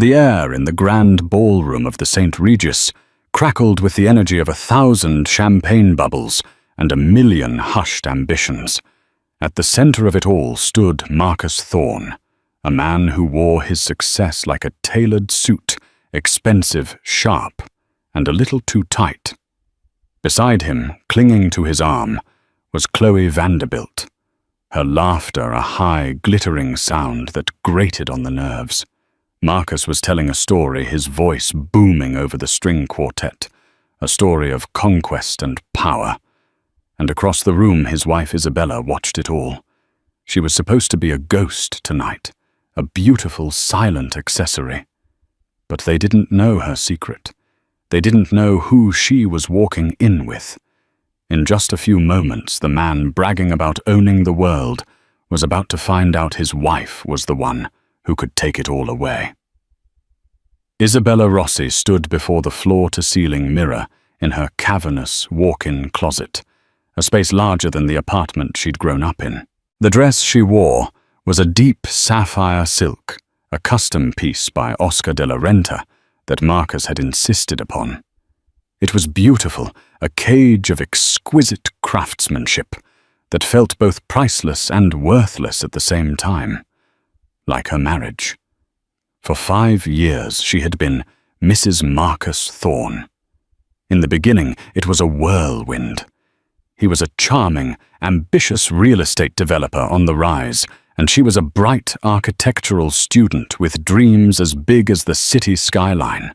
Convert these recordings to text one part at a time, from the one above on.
The air in the grand ballroom of the St. Regis crackled with the energy of 1,000 champagne bubbles and 1,000,000 hushed ambitions. At the center of it all stood Marcus Thorne, a man who wore his success like a tailored suit, expensive, sharp, and a little too tight. Beside him, clinging to his arm, was Chloe Vanderbilt, her laughter a high, glittering sound that grated on the nerves. Marcus was telling a story, his voice booming over the string quartet, a story of conquest and power. And across the room his wife Isabella watched it all. She was supposed to be a ghost tonight, a beautiful, silent accessory. But they didn't know her secret. They didn't know who she was walking in with. In just a few moments, the man bragging about owning the world was about to find out his wife was the one who could take it all away. Isabella Rossi stood before the floor-to-ceiling mirror in her cavernous walk-in closet, a space larger than the apartment she'd grown up in. The dress she wore was a deep sapphire silk, a custom piece by Oscar de la Renta that Marcus had insisted upon. It was beautiful, a cage of exquisite craftsmanship that felt both priceless and worthless at the same time, like her marriage. For 5 years she had been Mrs. Marcus Thorne. In the beginning, it was a whirlwind. He was a charming, ambitious real estate developer on the rise, and she was a bright architectural student with dreams as big as the city skyline.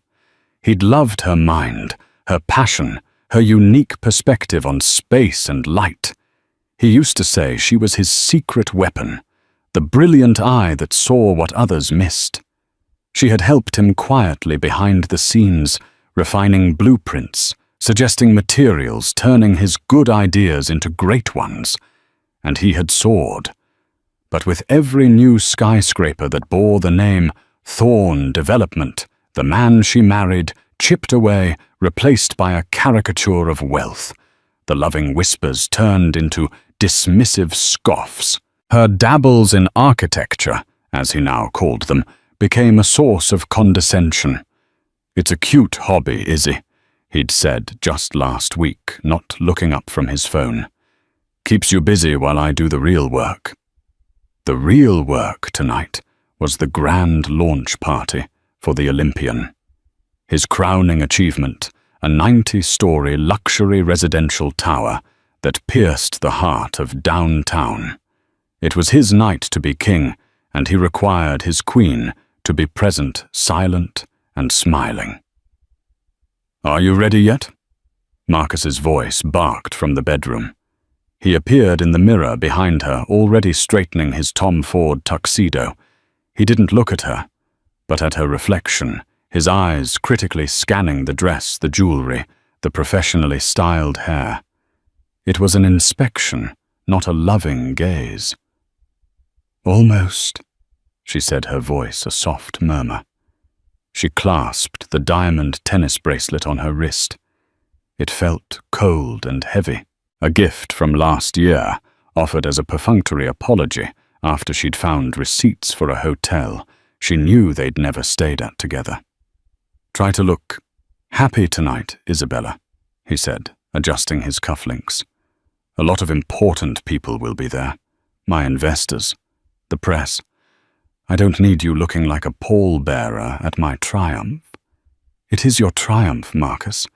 He'd loved her mind, her passion, her unique perspective on space and light. He used to say she was his secret weapon, the brilliant eye that saw what others missed. She had helped him quietly behind the scenes, refining blueprints, suggesting materials, turning his good ideas into great ones. And he had soared. But with every new skyscraper that bore the name Thorne Development, the man she married chipped away, replaced by a caricature of wealth. The loving whispers turned into dismissive scoffs. Her dabbles in architecture, as he now called them, became a source of condescension. "It's a cute hobby, Izzy," he'd said just last week, not looking up from his phone. "Keeps you busy while I do the real work." The real work tonight was the grand launch party for the Olympian. His crowning achievement, a 90-story luxury residential tower that pierced the heart of downtown. It was his night to be king, and he required his queen to be present, silent and smiling. "Are you ready yet?" Marcus's voice barked from the bedroom. He appeared in the mirror behind her, already straightening his Tom Ford tuxedo. He didn't look at her, but at her reflection, his eyes critically scanning the dress, the jewelry, the professionally styled hair. It was an inspection, not a loving gaze. "Almost," she said, her voice a soft murmur. She clasped the diamond tennis bracelet on her wrist. It felt cold and heavy, a gift from last year, offered as a perfunctory apology after she'd found receipts for a hotel she knew they'd never stayed at together. "Try to look happy tonight, Isabella," he said, adjusting his cufflinks. "A lot of important people will be there. My investors, the press. I don't need you looking like a pallbearer at my triumph." "It is your triumph, Marcus.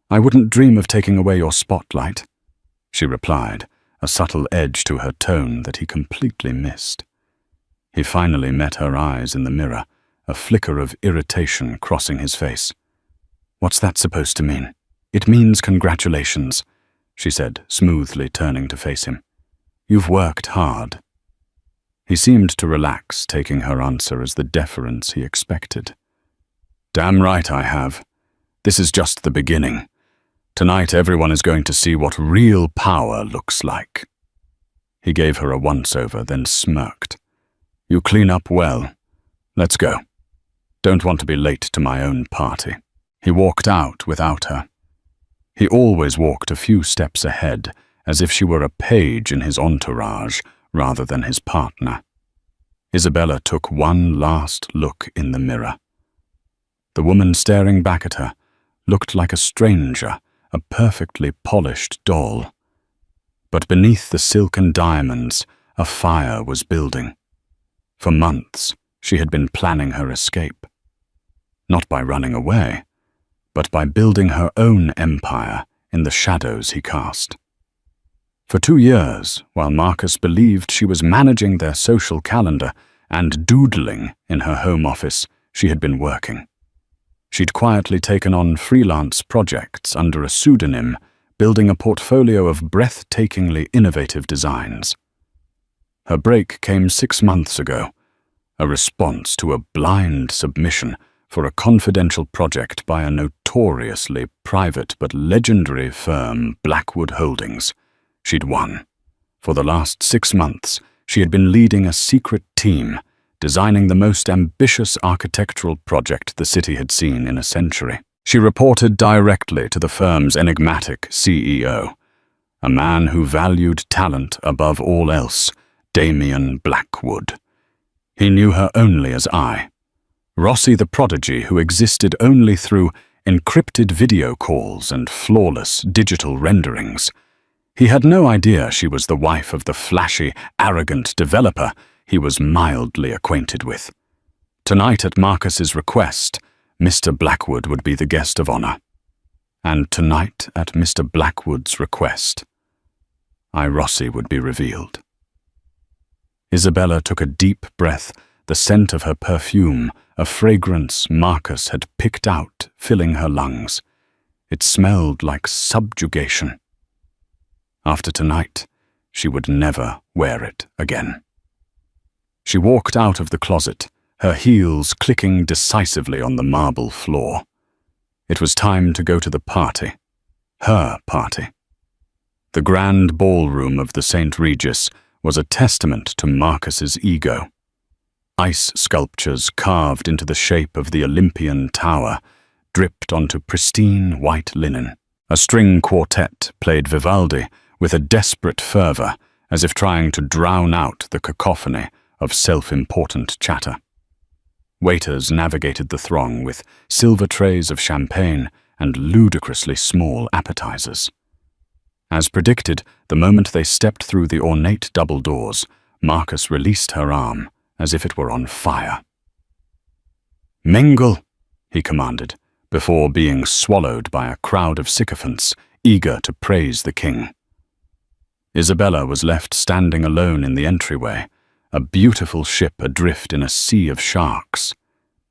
I wouldn't dream of taking away your spotlight," she replied, a subtle edge to her tone that he completely missed. He finally met her eyes in the mirror, a flicker of irritation crossing his face. "What's that supposed to mean?" "It means congratulations," she said, smoothly turning to face him. "You've worked hard." He seemed to relax, taking her answer as the deference he expected. "Damn right I have. This is just the beginning. Tonight everyone is going to see what real power looks like." He gave her a once-over, then smirked. "You clean up well. Let's go. Don't want to be late to my own party." He walked out without her. He always walked a few steps ahead, as if she were a page in his entourage rather than his partner. Isabella took one last look in the mirror. The woman staring back at her looked like a stranger, a perfectly polished doll. But beneath the silken diamonds, a fire was building. For months, she had been planning her escape. Not by running away, but by building her own empire in the shadows he cast. For 2 years, while Marcus believed she was managing their social calendar and doodling in her home office, she had been working. She'd quietly taken on freelance projects under a pseudonym, building a portfolio of breathtakingly innovative designs. Her break came 6 months ago, a response to a blind submission for a confidential project by a notoriously private but legendary firm, Blackwood Holdings. She'd won. For the last 6 months, she had been leading a secret team, designing the most ambitious architectural project the city had seen in a century. She reported directly to the firm's enigmatic CEO, a man who valued talent above all else, Damien Blackwood. He knew her only as I, Rossi the prodigy who existed only through encrypted video calls and flawless digital renderings. He had no idea she was the wife of the flashy, arrogant developer he was mildly acquainted with. Tonight, at Marcus's request, Mr. Blackwood would be the guest of honor. And tonight, at Mr. Blackwood's request, I, Rossi, would be revealed. Isabella took a deep breath, the scent of her perfume, a fragrance Marcus had picked out, filling her lungs. It smelled like subjugation. After tonight, she would never wear it again. She walked out of the closet, her heels clicking decisively on the marble floor. It was time to go to the party. Her party. The grand ballroom of the St. Regis was a testament to Marcus's ego. Ice sculptures carved into the shape of the Olympian tower dripped onto pristine white linen. A string quartet played Vivaldi with a desperate fervor, as if trying to drown out the cacophony of self-important chatter. Waiters navigated the throng with silver trays of champagne and ludicrously small appetizers. As predicted, the moment they stepped through the ornate double doors, Marcus released her arm, as if it were on fire. "Mingle," he commanded, before being swallowed by a crowd of sycophants eager to praise the king. Isabella was left standing alone in the entryway, a beautiful ship adrift in a sea of sharks.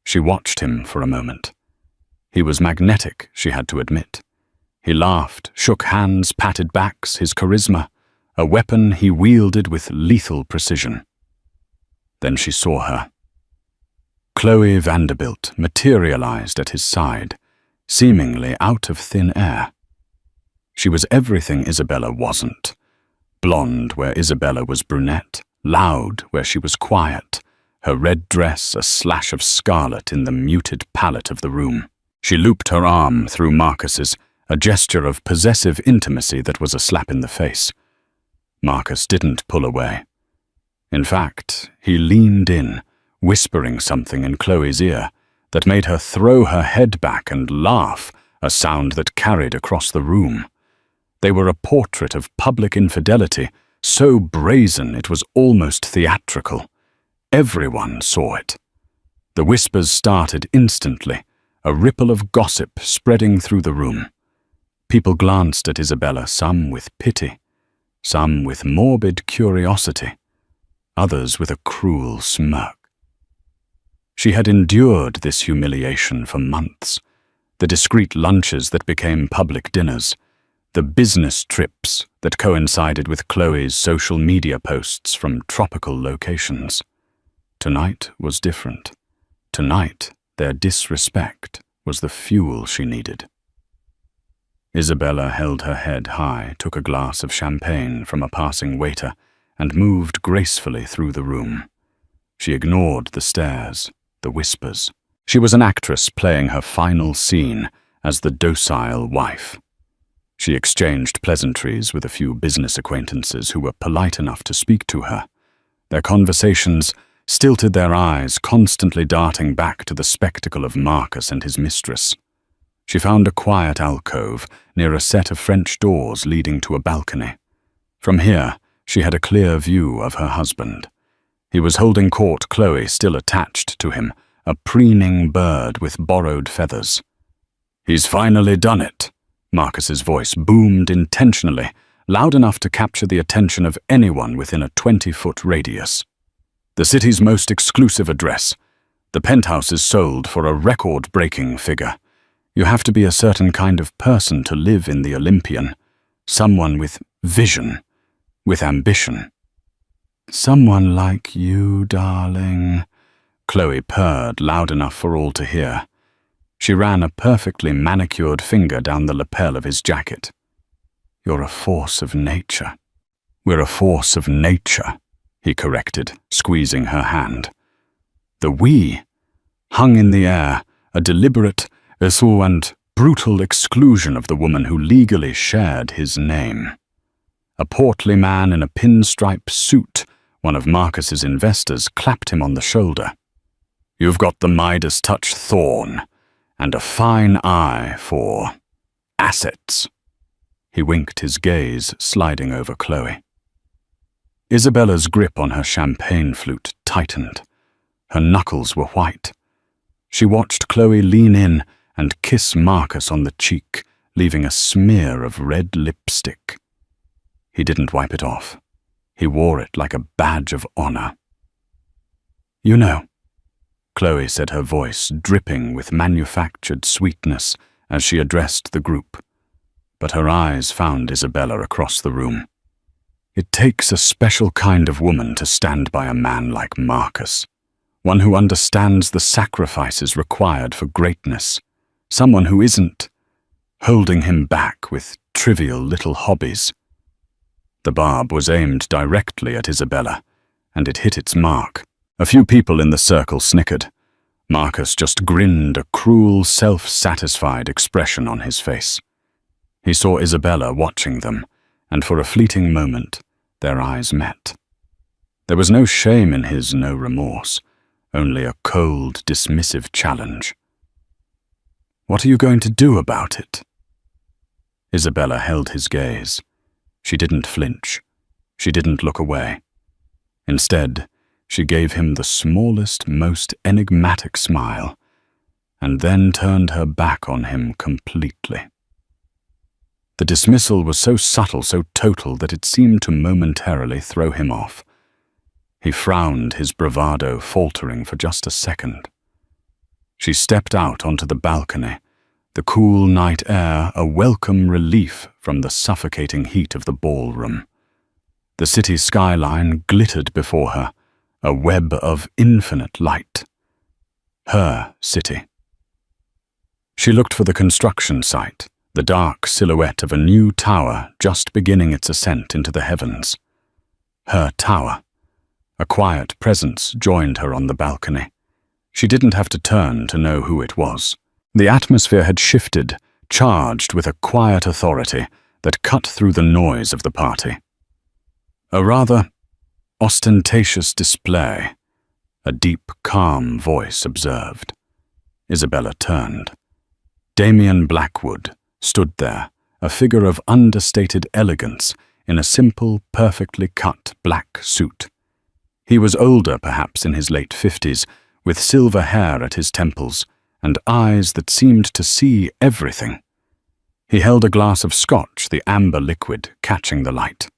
She watched him for a moment. He was magnetic, she had to admit. He laughed, shook hands, patted backs, his charisma, a weapon he wielded with lethal precision. Then she saw her. Chloe Vanderbilt materialized at his side, seemingly out of thin air. She was everything Isabella wasn't. Blonde where Isabella was brunette, loud where she was quiet, her red dress a slash of scarlet in the muted palette of the room. She looped her arm through Marcus's, a gesture of possessive intimacy that was a slap in the face. Marcus didn't pull away. In fact, he leaned in, whispering something in Chloe's ear that made her throw her head back and laugh, a sound that carried across the room. They were a portrait of public infidelity, so brazen it was almost theatrical. Everyone saw it. The whispers started instantly, a ripple of gossip spreading through the room. People glanced at Isabella, some with pity, some with morbid curiosity, others with a cruel smirk. She had endured this humiliation for months, the discreet lunches that became public dinners, the business trips that coincided with Chloe's social media posts from tropical locations. Tonight was different. Tonight, their disrespect was the fuel she needed. Isabella held her head high, took a glass of champagne from a passing waiter, and moved gracefully through the room. She ignored the stares, the whispers. She was an actress playing her final scene as the docile wife. She exchanged pleasantries with a few business acquaintances who were polite enough to speak to her. Their conversations stilted their eyes constantly darting back to the spectacle of Marcus and his mistress. She found a quiet alcove near a set of French doors leading to a balcony. From here, she had a clear view of her husband. He was holding court, Chloe still attached to him, a preening bird with borrowed feathers. "He's finally done it," Marcus's voice boomed intentionally, loud enough to capture the attention of anyone within a 20-foot radius. "The city's most exclusive address. The penthouse is sold for a record-breaking figure. You have to be a certain kind of person to live in the Olympian. Someone with vision, with ambition." "Someone like you, darling," Chloe purred loud enough for all to hear. She ran a perfectly manicured finger down the lapel of his jacket. "You're a force of nature." "We're a force of nature," he corrected, squeezing her hand. The "we" hung in the air, a deliberate, and brutal exclusion of the woman who legally shared his name. A portly man in a pinstripe suit, one of Marcus's investors, clapped him on the shoulder. "You've got the Midas touch thorn, and a fine eye for assets." He winked, his gaze sliding over Chloe. Isabella's grip on her champagne flute tightened. Her knuckles were white. She watched Chloe lean in and kiss Marcus on the cheek, leaving a smear of red lipstick. He didn't wipe it off. He wore it like a badge of honor. "You know," Chloe said, her voice dripping with manufactured sweetness as she addressed the group. But her eyes found Isabella across the room. "It takes a special kind of woman to stand by a man like Marcus. One who understands the sacrifices required for greatness. Someone who isn't holding him back with trivial little hobbies." The barb was aimed directly at Isabella, and it hit its mark. A few people in the circle snickered. Marcus just grinned, a cruel, self-satisfied expression on his face. He saw Isabella watching them, and for a fleeting moment, their eyes met. There was no shame in his, no remorse, only a cold, dismissive challenge. "What are you going to do about it?" Isabella held his gaze. She didn't flinch. She didn't look away. Instead, she gave him the smallest, most enigmatic smile, and then turned her back on him completely. The dismissal was so subtle, so total, that it seemed to momentarily throw him off. He frowned, his bravado faltering for just a second. She stepped out onto the balcony, the cool night air a welcome relief from the suffocating heat of the ballroom. The city skyline glittered before her, a web of infinite light. Her city. She looked for the construction site, the dark silhouette of a new tower just beginning its ascent into the heavens. Her tower. A quiet presence joined her on the balcony. She didn't have to turn to know who it was. The atmosphere had shifted, charged with a quiet authority that cut through the noise of the party. A rather ostentatious display, a deep, calm voice observed. Isabella turned. Damian Blackwood stood there, a figure of understated elegance in a simple, perfectly cut black suit. He was older, perhaps in his late 50s, with silver hair at his temples and eyes that seemed to see everything. He held a glass of scotch, the amber liquid catching the light.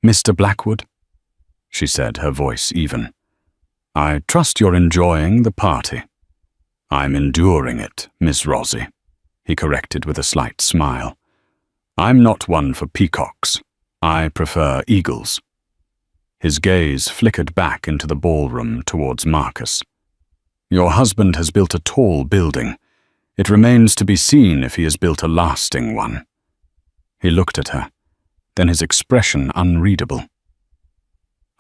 "Mr. Blackwood," she said, her voice even. "I trust you're enjoying the party." "I'm enduring it, Miss Rosie," he corrected with a slight smile. "I'm not one for peacocks. I prefer eagles." His gaze flickered back into the ballroom towards Marcus. "Your husband has built a tall building. It remains to be seen if he has built a lasting one." He looked at her, then his expression unreadable.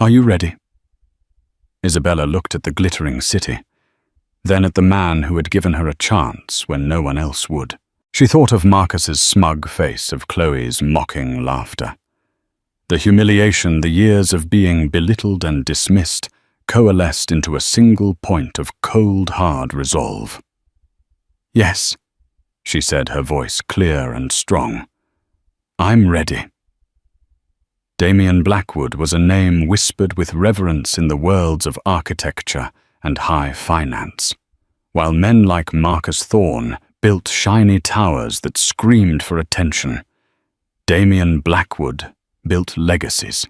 "Are you ready?" Isabella looked at the glittering city, then at the man who had given her a chance when no one else would. She thought of Marcus's smug face, of Chloe's mocking laughter. The humiliation, the years of being belittled and dismissed, coalesced into a single point of cold, hard resolve. "Yes," she said, her voice clear and strong. "I'm ready." Damien Blackwood was a name whispered with reverence in the worlds of architecture and high finance, while men like Marcus Thorne built shiny towers that screamed for attention. Damien Blackwood built legacies.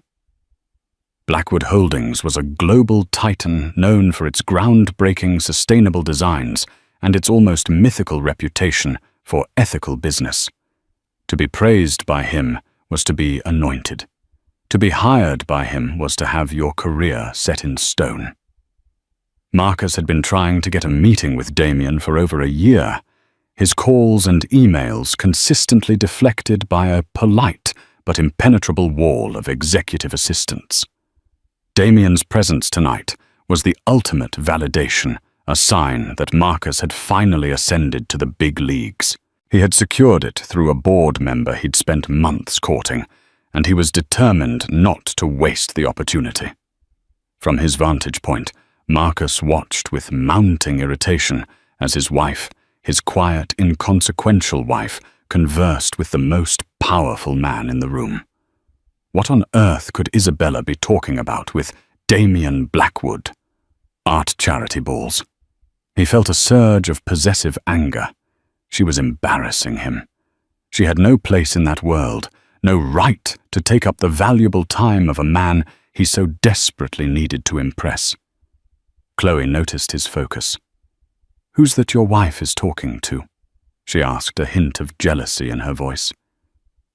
Blackwood Holdings was a global titan known for its groundbreaking sustainable designs and its almost mythical reputation for ethical business. To be praised by him was to be anointed. To be hired by him was to have your career set in stone. Marcus had been trying to get a meeting with Damien for over a year, his calls and emails consistently deflected by a polite but impenetrable wall of executive assistants. Damien's presence tonight was the ultimate validation, a sign that Marcus had finally ascended to the big leagues. He had secured it through a board member he'd spent months courting, and he was determined not to waste the opportunity. From his vantage point, Marcus watched with mounting irritation as his wife, his quiet, inconsequential wife, conversed with the most powerful man in the room. What on earth could Isabella be talking about with Damien Blackwood? Art charity balls. He felt a surge of possessive anger. She was embarrassing him. She had no place in that world, no right to take up the valuable time of a man he so desperately needed to impress. Chloe noticed his focus. "Who's that your wife is talking to?" she asked, a hint of jealousy in her voice.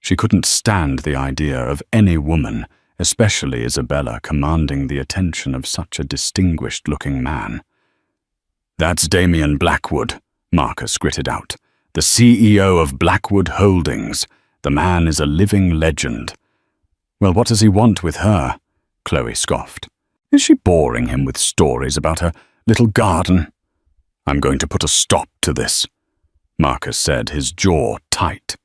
She couldn't stand the idea of any woman, especially Isabella, commanding the attention of such a distinguished-looking man. "That's Damien Blackwood," Marcus gritted out, "the CEO of Blackwood Holdings. The man is a living legend." "Well, what does he want with her?" Chloe scoffed. "Is she boring him with stories about her little garden?" "I'm going to put a stop to this," Marcus said, his jaw tight.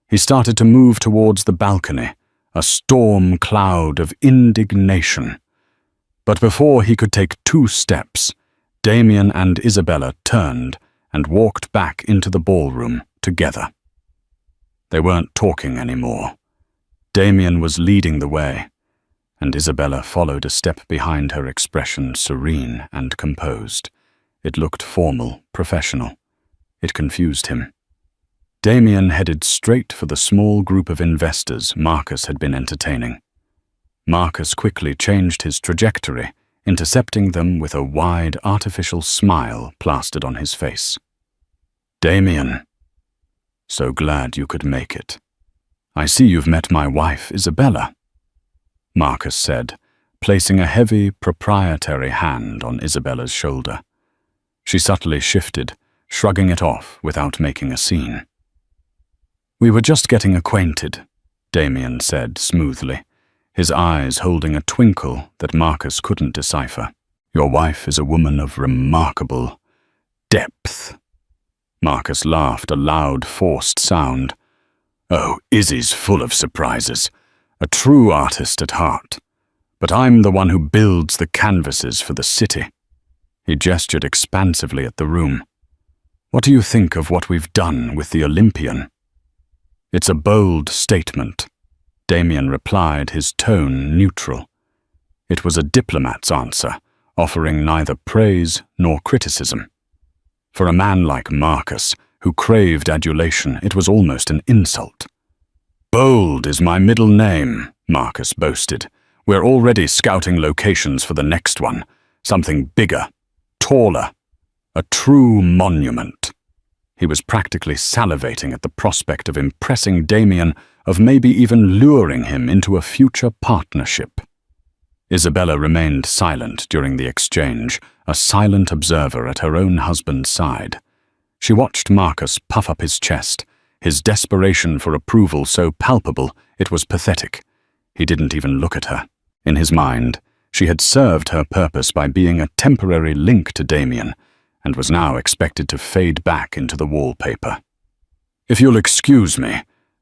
He started to move towards the balcony, a storm cloud of indignation. But before he could take 2 steps, Damien and Isabella turned and walked back into the ballroom together. They weren't talking anymore. Damien was leading the way, and Isabella followed a step behind her, expression serene and composed. It looked formal, professional. It confused him. Damien headed straight for the small group of investors Marcus had been entertaining. Marcus quickly changed his trajectory, intercepting them with a wide, artificial smile plastered on his face. "Damien, so glad you could make it. I see you've met my wife, Isabella," Marcus said, placing a heavy, proprietary hand on Isabella's shoulder. She subtly shifted, shrugging it off without making a scene. "We were just getting acquainted," Damien said smoothly, his eyes holding a twinkle that Marcus couldn't decipher. "Your wife is a woman of remarkable depth." Marcus laughed, a loud, forced sound. "Oh, Izzy's full of surprises, a true artist at heart. But I'm the one who builds the canvases for the city." He gestured expansively at the room. "What do you think of what we've done with the Olympian?" "It's a bold statement," Damien replied, his tone neutral. It was a diplomat's answer, offering neither praise nor criticism. For a man like Marcus, who craved adulation, it was almost an insult. "Bold is my middle name," Marcus boasted. "We're already scouting locations for the next one, something bigger, taller, a true monument." He was practically salivating at the prospect of impressing Damien, of maybe even luring him into a future partnership. Isabella remained silent during the exchange, a silent observer at her own husband's side. She watched Marcus puff up his chest, his desperation for approval so palpable it was pathetic. He didn't even look at her. In his mind, she had served her purpose by being a temporary link to Damien, and was now expected to fade back into the wallpaper. "If you'll excuse me,"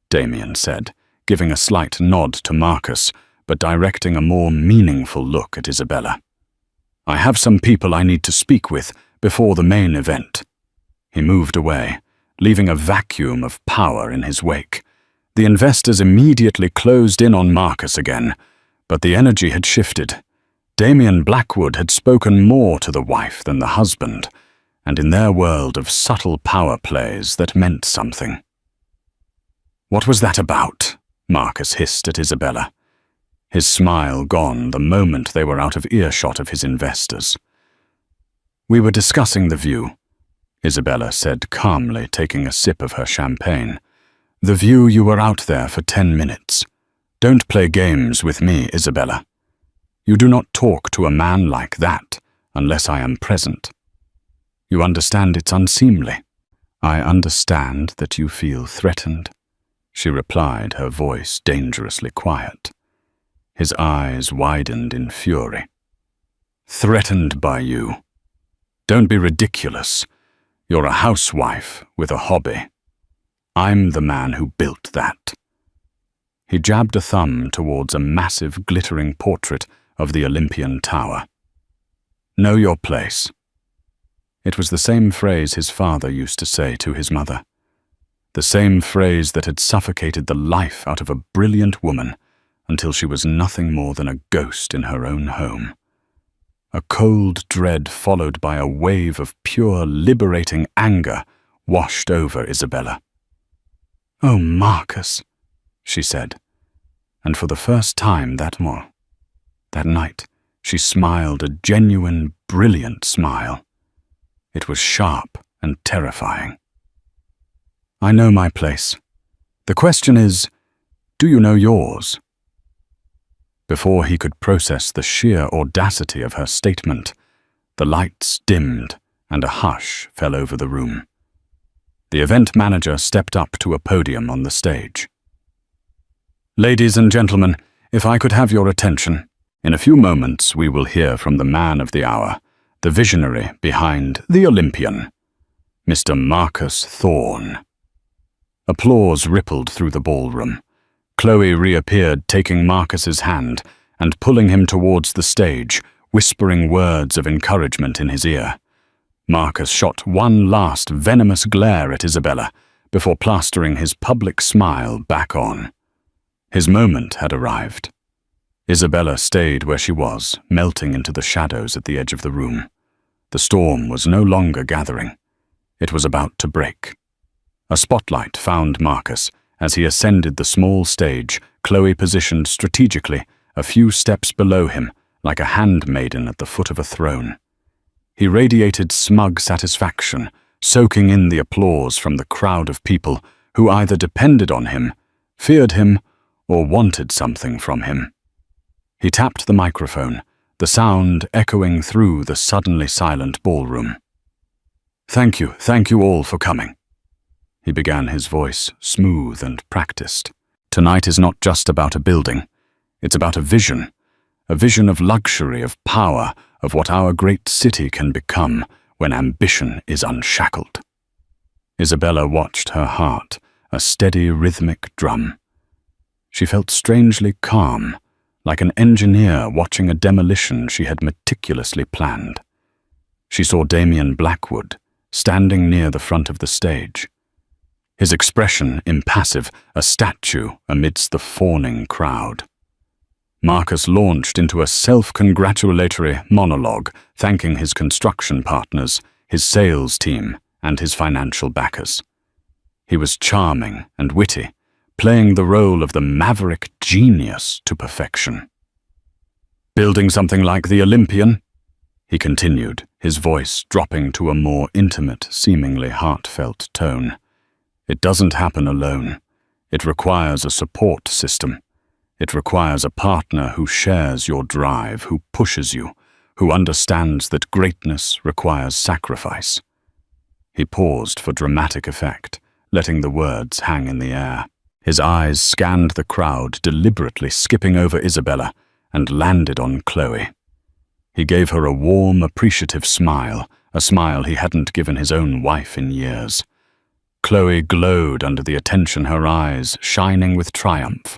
Damien said, giving a slight nod to Marcus, but directing a more meaningful look at Isabella. I have some people I need to speak with before the main event." He moved away, leaving a vacuum of power in his wake. The investors immediately closed in on Marcus again, but the energy had shifted. Damian Blackwood had spoken more to the wife than the husband, and in their world of subtle power plays that meant something. "What was that about?" Marcus hissed at Isabella, his smile gone the moment they were out of earshot of his investors. "We were discussing the view," Isabella said calmly, taking a sip of her champagne. "The view you were out there for 10 minutes. Don't play games with me, Isabella. You do not talk to a man like that unless I am present. You understand it's unseemly." "I understand that you feel threatened," she replied, her voice dangerously quiet. His eyes widened in fury. "Threatened by you? Don't be ridiculous. You're a housewife with a hobby. I'm the man who built that." He jabbed a thumb towards a massive, glittering portrait of the Olympian Tower. "Know your place." It was the same phrase his father used to say to his mother. The same phrase that had suffocated the life out of a brilliant woman until she was nothing more than a ghost in her own home. A cold dread followed by a wave of pure, liberating anger washed over Isabella. "Oh, Marcus," she said, and for the first time that night, she smiled a genuine, brilliant smile. It was sharp and terrifying. "I know my place. The question is, do you know yours?" Before he could process the sheer audacity of her statement, the lights dimmed and a hush fell over the room. The event manager stepped up to a podium on the stage. "Ladies and gentlemen, if I could have your attention. In a few moments we will hear from the man of the hour, the visionary behind the Olympian, Mr. Marcus Thorne." Applause rippled through the ballroom. Chloe reappeared, taking Marcus's hand and pulling him towards the stage, whispering words of encouragement in his ear. Marcus shot one last venomous glare at Isabella before plastering his public smile back on. His moment had arrived. Isabella stayed where she was, melting into the shadows at the edge of the room. The storm was no longer gathering. It was about to break. A spotlight found Marcus as he ascended the small stage, Chloe positioned strategically a few steps below him, like a handmaiden at the foot of a throne. He radiated smug satisfaction, soaking in the applause from the crowd of people who either depended on him, feared him, or wanted something from him. He tapped the microphone, the sound echoing through the suddenly silent ballroom. Thank you all for coming." He began, his voice smooth and practiced. "Tonight is not just about a building. It's about a vision of luxury, of power, of what our great city can become when ambition is unshackled." Isabella watched her heart, a steady rhythmic drum. She felt strangely calm, like an engineer watching a demolition she had meticulously planned. She saw Damian Blackwood, standing near the front of the stage. His expression impassive, a statue amidst the fawning crowd. Marcus launched into a self-congratulatory monologue, thanking his construction partners, his sales team, and his financial backers. He was charming and witty, playing the role of the maverick genius to perfection. "Building something like the Olympian?" he continued, his voice dropping to a more intimate, seemingly heartfelt tone. "It doesn't happen alone. It requires a support system. It requires a partner who shares your drive, who pushes you, who understands that greatness requires sacrifice." He paused for dramatic effect, letting the words hang in the air. His eyes scanned the crowd, deliberately skipping over Isabella, and landed on Chloe. He gave her a warm, appreciative smile, a smile he hadn't given his own wife in years. Chloe glowed under the attention, her eyes shining with triumph.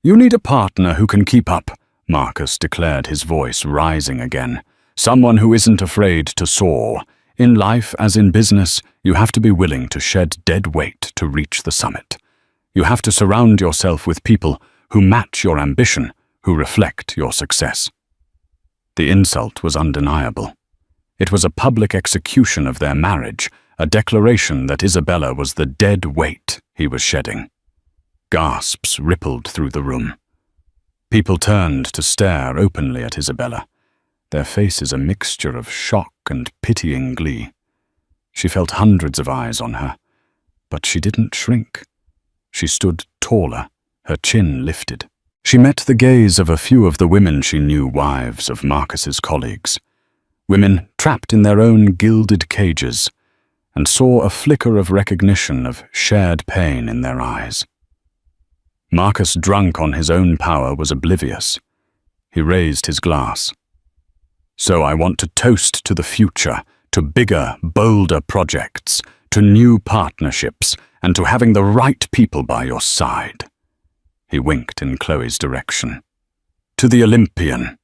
"You need a partner who can keep up," Marcus declared, his voice rising again. someone who isn't afraid to soar. In life, as in business, you have to be willing to shed dead weight to reach the summit. You have to surround yourself with people who match your ambition, who reflect your success. The insult was undeniable. It was a public execution of their marriage, a declaration that Isabella was the dead weight he was shedding. Gasps rippled through the room. People turned to stare openly at Isabella, their faces a mixture of shock and pitying glee. She felt hundreds of eyes on her, but she didn't shrink. She stood taller, her chin lifted. She met the gaze of a few of the women she knew, wives of Marcus's colleagues, women trapped in their own gilded cages, and saw a flicker of recognition of shared pain in their eyes. Marcus, drunk on his own power, was oblivious. He raised his glass. So I want to toast to the future, to bigger, bolder projects, to new partnerships, and to having the right people by your side. He winked in Chloe's direction. To the Olympian.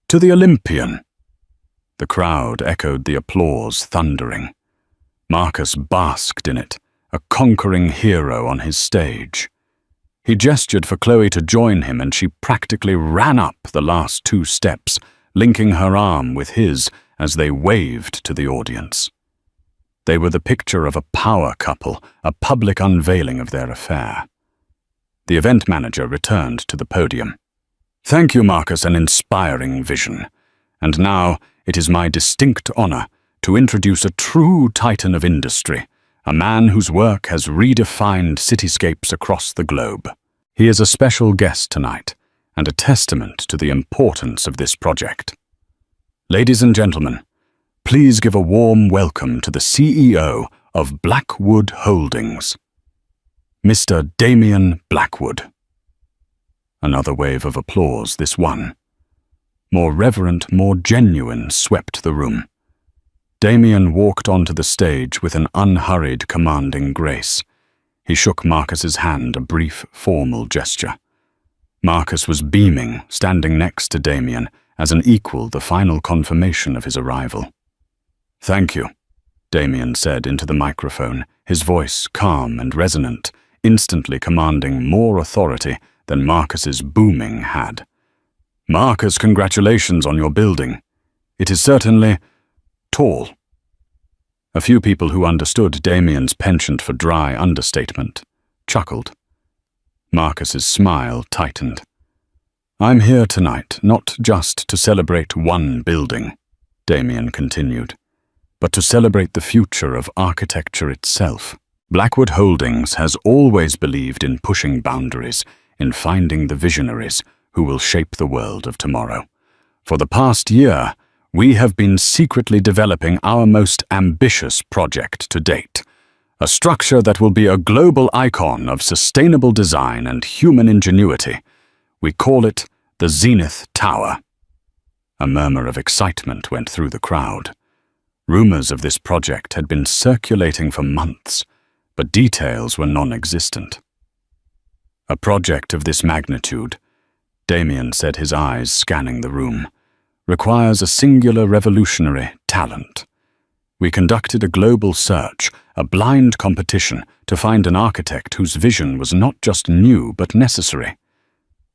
To the Olympian. The crowd echoed the applause, thundering. Marcus basked in it, a conquering hero on his stage. He gestured for Chloe to join him, and she practically ran up the last 2 steps, linking her arm with his as they waved to the audience. They were the picture of a power couple, a public unveiling of their affair. The event manager returned to the podium. Thank you, Marcus, an inspiring vision. And now it is my distinct honor to introduce a true titan of industry, a man whose work has redefined cityscapes across the globe. He is a special guest tonight, and a testament to the importance of this project. Ladies and gentlemen, please give a warm welcome to the CEO of Blackwood Holdings, Mr. Damien Blackwood. Another wave of applause, this one. More reverent, more genuine, swept the room. Damien walked onto the stage with an unhurried, commanding grace. He shook Marcus's hand, a brief, formal gesture. Marcus was beaming, standing next to Damien, as an equal, the final confirmation of his arrival. Thank you, Damien said into the microphone, his voice calm and resonant, instantly commanding more authority than Marcus's booming had. Marcus, congratulations on your building. It is certainly tall. A few people who understood Damien's penchant for dry understatement chuckled. Marcus's smile tightened. I'm here tonight not just to celebrate one building, Damien continued, but to celebrate the future of architecture itself. Blackwood Holdings has always believed in pushing boundaries, in finding the visionaries who will shape the world of tomorrow. For the past year, we have been secretly developing our most ambitious project to date, a structure that will be a global icon of sustainable design and human ingenuity. We call it the Zenith Tower. A murmur of excitement went through the crowd. Rumors of this project had been circulating for months, but details were non-existent. A project of this magnitude, Damien said, his eyes scanning the room, requires a singular revolutionary talent. We conducted a global search, a blind competition, to find an architect whose vision was not just new but necessary.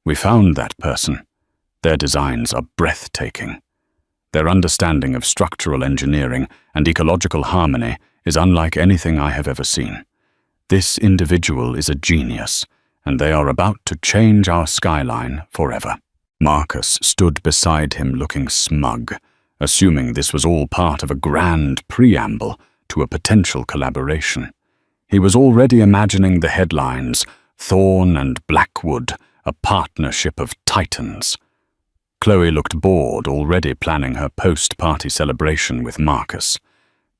We found that person. Their designs are breathtaking. Their understanding of structural engineering and ecological harmony is unlike anything I have ever seen. This individual is a genius, and they are about to change our skyline forever. Marcus stood beside him looking smug, assuming this was all part of a grand preamble to a potential collaboration. He was already imagining the headlines, Thorn and Blackwood, a partnership of titans. Chloe looked bored, already planning her post-party celebration with Marcus.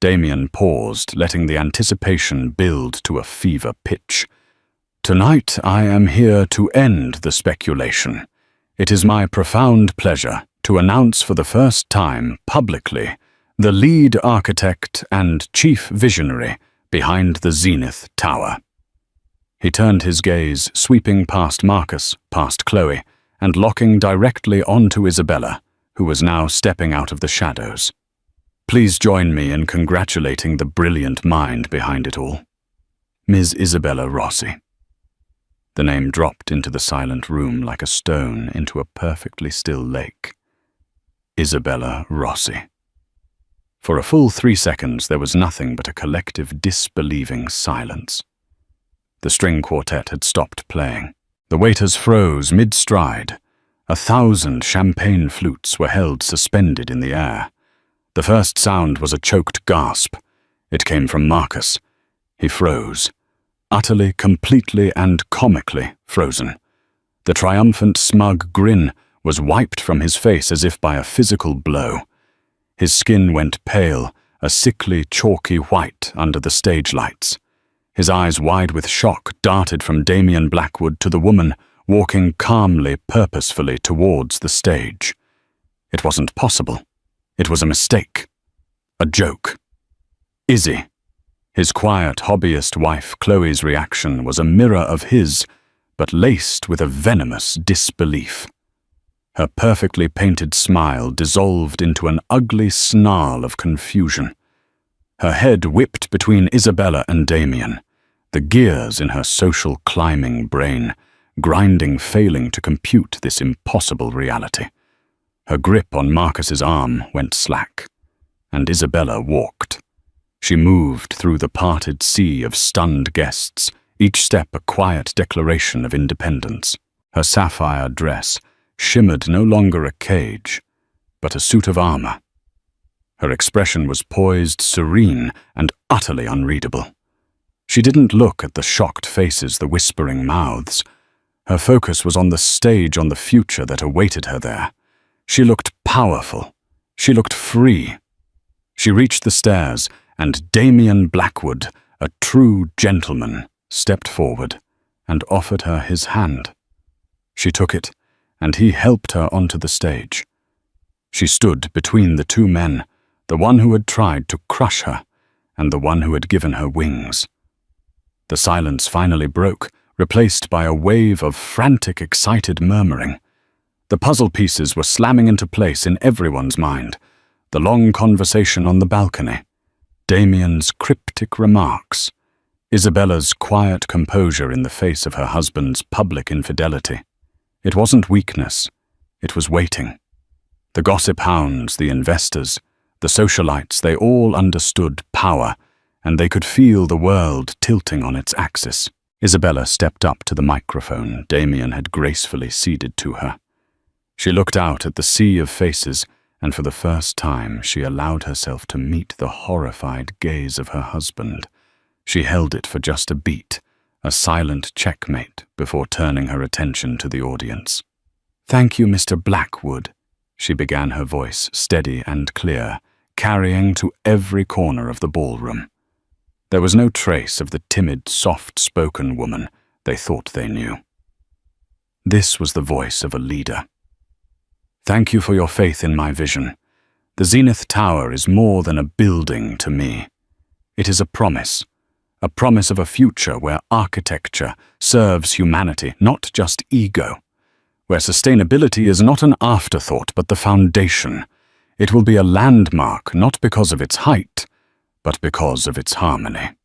Damien paused, letting the anticipation build to a fever pitch. Tonight I am here to end the speculation. It is my profound pleasure to announce for the first time publicly the lead architect and chief visionary behind the Zenith Tower. He turned his gaze, sweeping past Marcus, past Chloe, and locking directly onto Isabella, who was now stepping out of the shadows. Please join me in congratulating the brilliant mind behind it all. Ms. Isabella Rossi. The name dropped into the silent room like a stone into a perfectly still lake. Isabella Rossi. For a full 3 seconds there was nothing but a collective disbelieving silence. The string quartet had stopped playing. The waiters froze mid-stride. 1,000 champagne flutes were held suspended in the air. The first sound was a choked gasp. It came from Marcus. He froze. Utterly, completely, and comically frozen. The triumphant, smug grin was wiped from his face as if by a physical blow. His skin went pale, a sickly, chalky white under the stage lights. His eyes, wide with shock, darted from Damien Blackwood to the woman, walking calmly, purposefully towards the stage. It wasn't possible. It was a mistake. A joke. Izzy. His quiet, hobbyist wife Chloe's reaction was a mirror of his, but laced with a venomous disbelief. Her perfectly painted smile dissolved into an ugly snarl of confusion. Her head whipped between Isabella and Damien, the gears in her social climbing brain, grinding, failing to compute this impossible reality. Her grip on Marcus's arm went slack, and Isabella walked. She moved through the parted sea of stunned guests, each step a quiet declaration of independence. Her sapphire dress shimmered no longer a cage, but a suit of armor. Her expression was poised, serene, and utterly unreadable. She didn't look at the shocked faces, the whispering mouths. Her focus was on the stage, on the future that awaited her there. She looked powerful. She looked free. She reached the stairs, and Damien Blackwood, a true gentleman, stepped forward and offered her his hand. She took it, and he helped her onto the stage. She stood between the two men, the one who had tried to crush her, and the one who had given her wings. The silence finally broke, replaced by a wave of frantic, excited murmuring. The puzzle pieces were slamming into place in everyone's mind. The long conversation on the balcony, Damien's cryptic remarks, Isabella's quiet composure in the face of her husband's public infidelity. It wasn't weakness, it was waiting. The gossip hounds, the investors, the socialites, they all understood power, and they could feel the world tilting on its axis. Isabella stepped up to the microphone Damien had gracefully ceded to her. She looked out at the sea of faces, and for the first time she allowed herself to meet the horrified gaze of her husband. She held it for just a beat, a silent checkmate, before turning her attention to the audience. "Thank you, Mr. Blackwood," she began, her voice steady and clear, carrying to every corner of the ballroom. There was no trace of the timid, soft-spoken woman they thought they knew. This was the voice of a leader. "Thank you for your faith in my vision. The Zenith Tower is more than a building to me. It is a promise of a future where architecture serves humanity, not just ego, where sustainability is not an afterthought but the foundation. It will be a landmark not because of its height, but because of its harmony."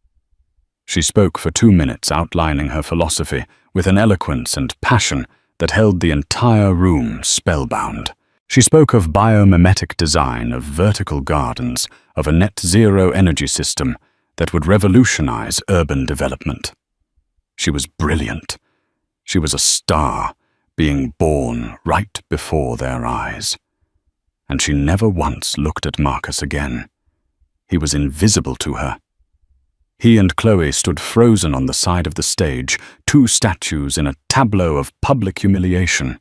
She spoke for 2 minutes, outlining her philosophy with an eloquence and passion that held the entire room spellbound. She spoke of biomimetic design, of vertical gardens, of a net-zero energy system that would revolutionize urban development. She was brilliant. She was a star, being born right before their eyes. And she never once looked at Marcus again. He was invisible to her. He and Chloe stood frozen on the side of the stage, two statues in a tableau of public humiliation.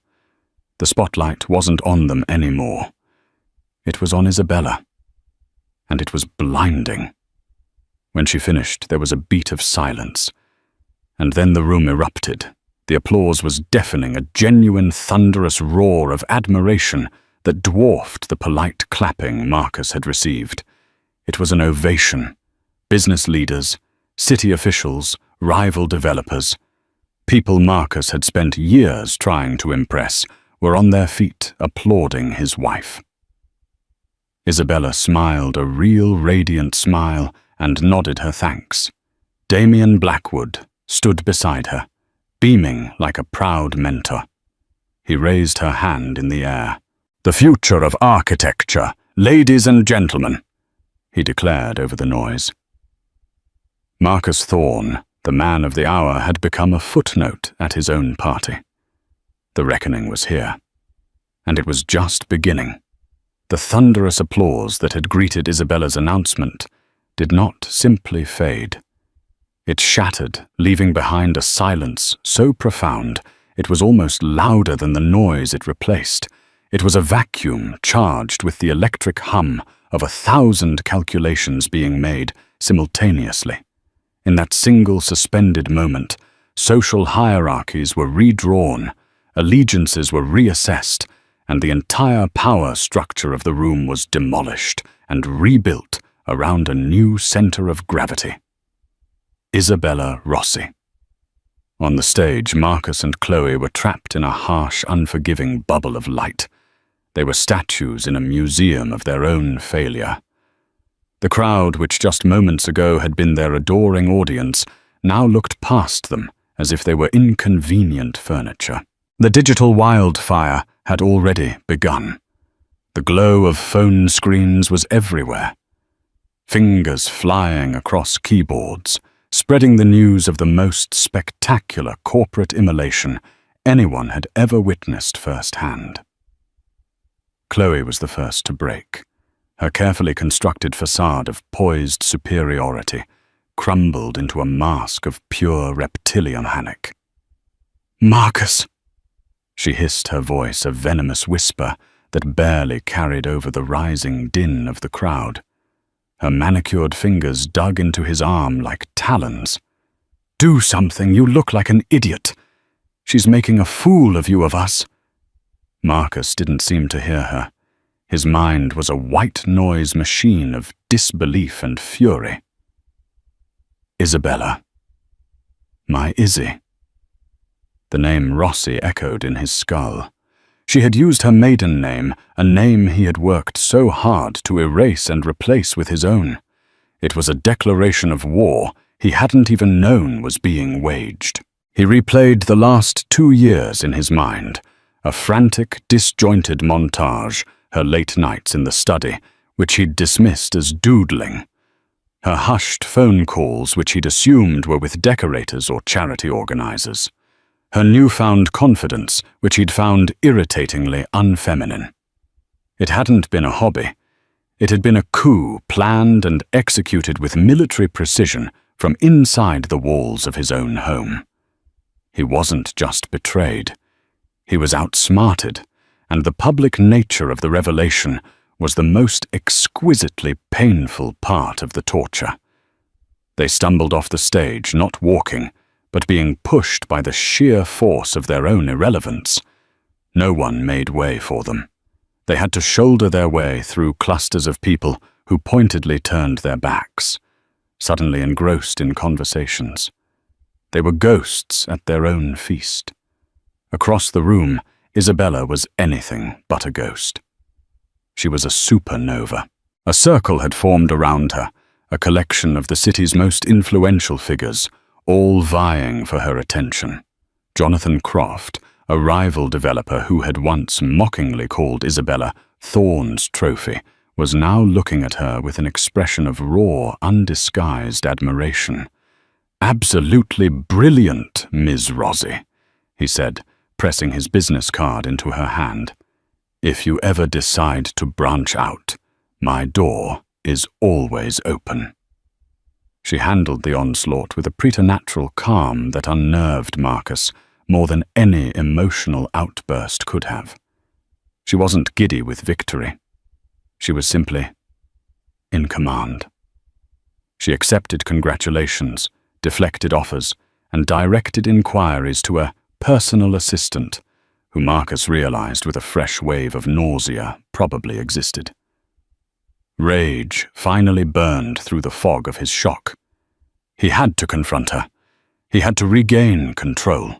The spotlight wasn't on them anymore. It was on Isabella. And it was blinding. When she finished, there was a beat of silence. And then the room erupted. The applause was deafening, a genuine thunderous roar of admiration that dwarfed the polite clapping Marcus had received. It was an ovation. Business leaders, city officials, rival developers, people Marcus had spent years trying to impress, were on their feet applauding his wife. Isabella smiled a real radiant smile and nodded her thanks. Damien Blackwood stood beside her, beaming like a proud mentor. He raised her hand in the air. "The future of architecture, ladies and gentlemen," he declared over the noise. Marcus Thorne, the man of the hour, had become a footnote at his own party. The reckoning was here, and it was just beginning. The thunderous applause that had greeted Isabella's announcement did not simply fade. It shattered, leaving behind a silence so profound it was almost louder than the noise it replaced. It was a vacuum charged with the electric hum of 1,000 calculations being made simultaneously. In that single suspended moment, social hierarchies were redrawn, allegiances were reassessed, and the entire power structure of the room was demolished and rebuilt around a new center of gravity. Isabella Rossi. On the stage, Marcus and Chloe were trapped in a harsh, unforgiving bubble of light. They were statues in a museum of their own failure. The crowd, which just moments ago had been their adoring audience, now looked past them as if they were inconvenient furniture. The digital wildfire had already begun. The glow of phone screens was everywhere. Fingers flying across keyboards, spreading the news of the most spectacular corporate immolation anyone had ever witnessed firsthand. Chloe was the first to break. Her carefully constructed facade of poised superiority crumbled into a mask of pure reptilian panic. "Marcus!" She hissed, her voice a venomous whisper that barely carried over the rising din of the crowd. Her manicured fingers dug into his arm like talons. "Do something, you look like an idiot. She's making a fool of you of us." Marcus didn't seem to hear her. His mind was a white noise machine of disbelief and fury. "Isabella. My Izzy." The name Rossi echoed in his skull. She had used her maiden name, a name he had worked so hard to erase and replace with his own. It was a declaration of war he hadn't even known was being waged. He replayed the last 2 years in his mind, a frantic, disjointed montage, her late nights in the study, which he'd dismissed as doodling, her hushed phone calls which he'd assumed were with decorators or charity organizers, her newfound confidence which he'd found irritatingly unfeminine. It hadn't been a hobby. It had been a coup planned and executed with military precision from inside the walls of his own home. He wasn't just betrayed. He was outsmarted, and the public nature of the revelation was the most exquisitely painful part of the torture. They stumbled off the stage, not walking, but being pushed by the sheer force of their own irrelevance. No one made way for them. They had to shoulder their way through clusters of people who pointedly turned their backs, suddenly engrossed in conversations. They were ghosts at their own feast. Across the room, Isabella was anything but a ghost. She was a supernova. A circle had formed around her, a collection of the city's most influential figures, all vying for her attention. Jonathan Croft, a rival developer who had once mockingly called Isabella Thorne's trophy, was now looking at her with an expression of raw, undisguised admiration. "Absolutely brilliant, Ms. Rossi," he said, pressing his business card into her hand. "If you ever decide to branch out, my door is always open." She handled the onslaught with a preternatural calm that unnerved Marcus more than any emotional outburst could have. She wasn't giddy with victory. She was simply in command. She accepted congratulations, deflected offers, and directed inquiries to a personal assistant, who Marcus realized with a fresh wave of nausea probably existed. Rage finally burned through the fog of his shock. He had to confront her. He had to regain control.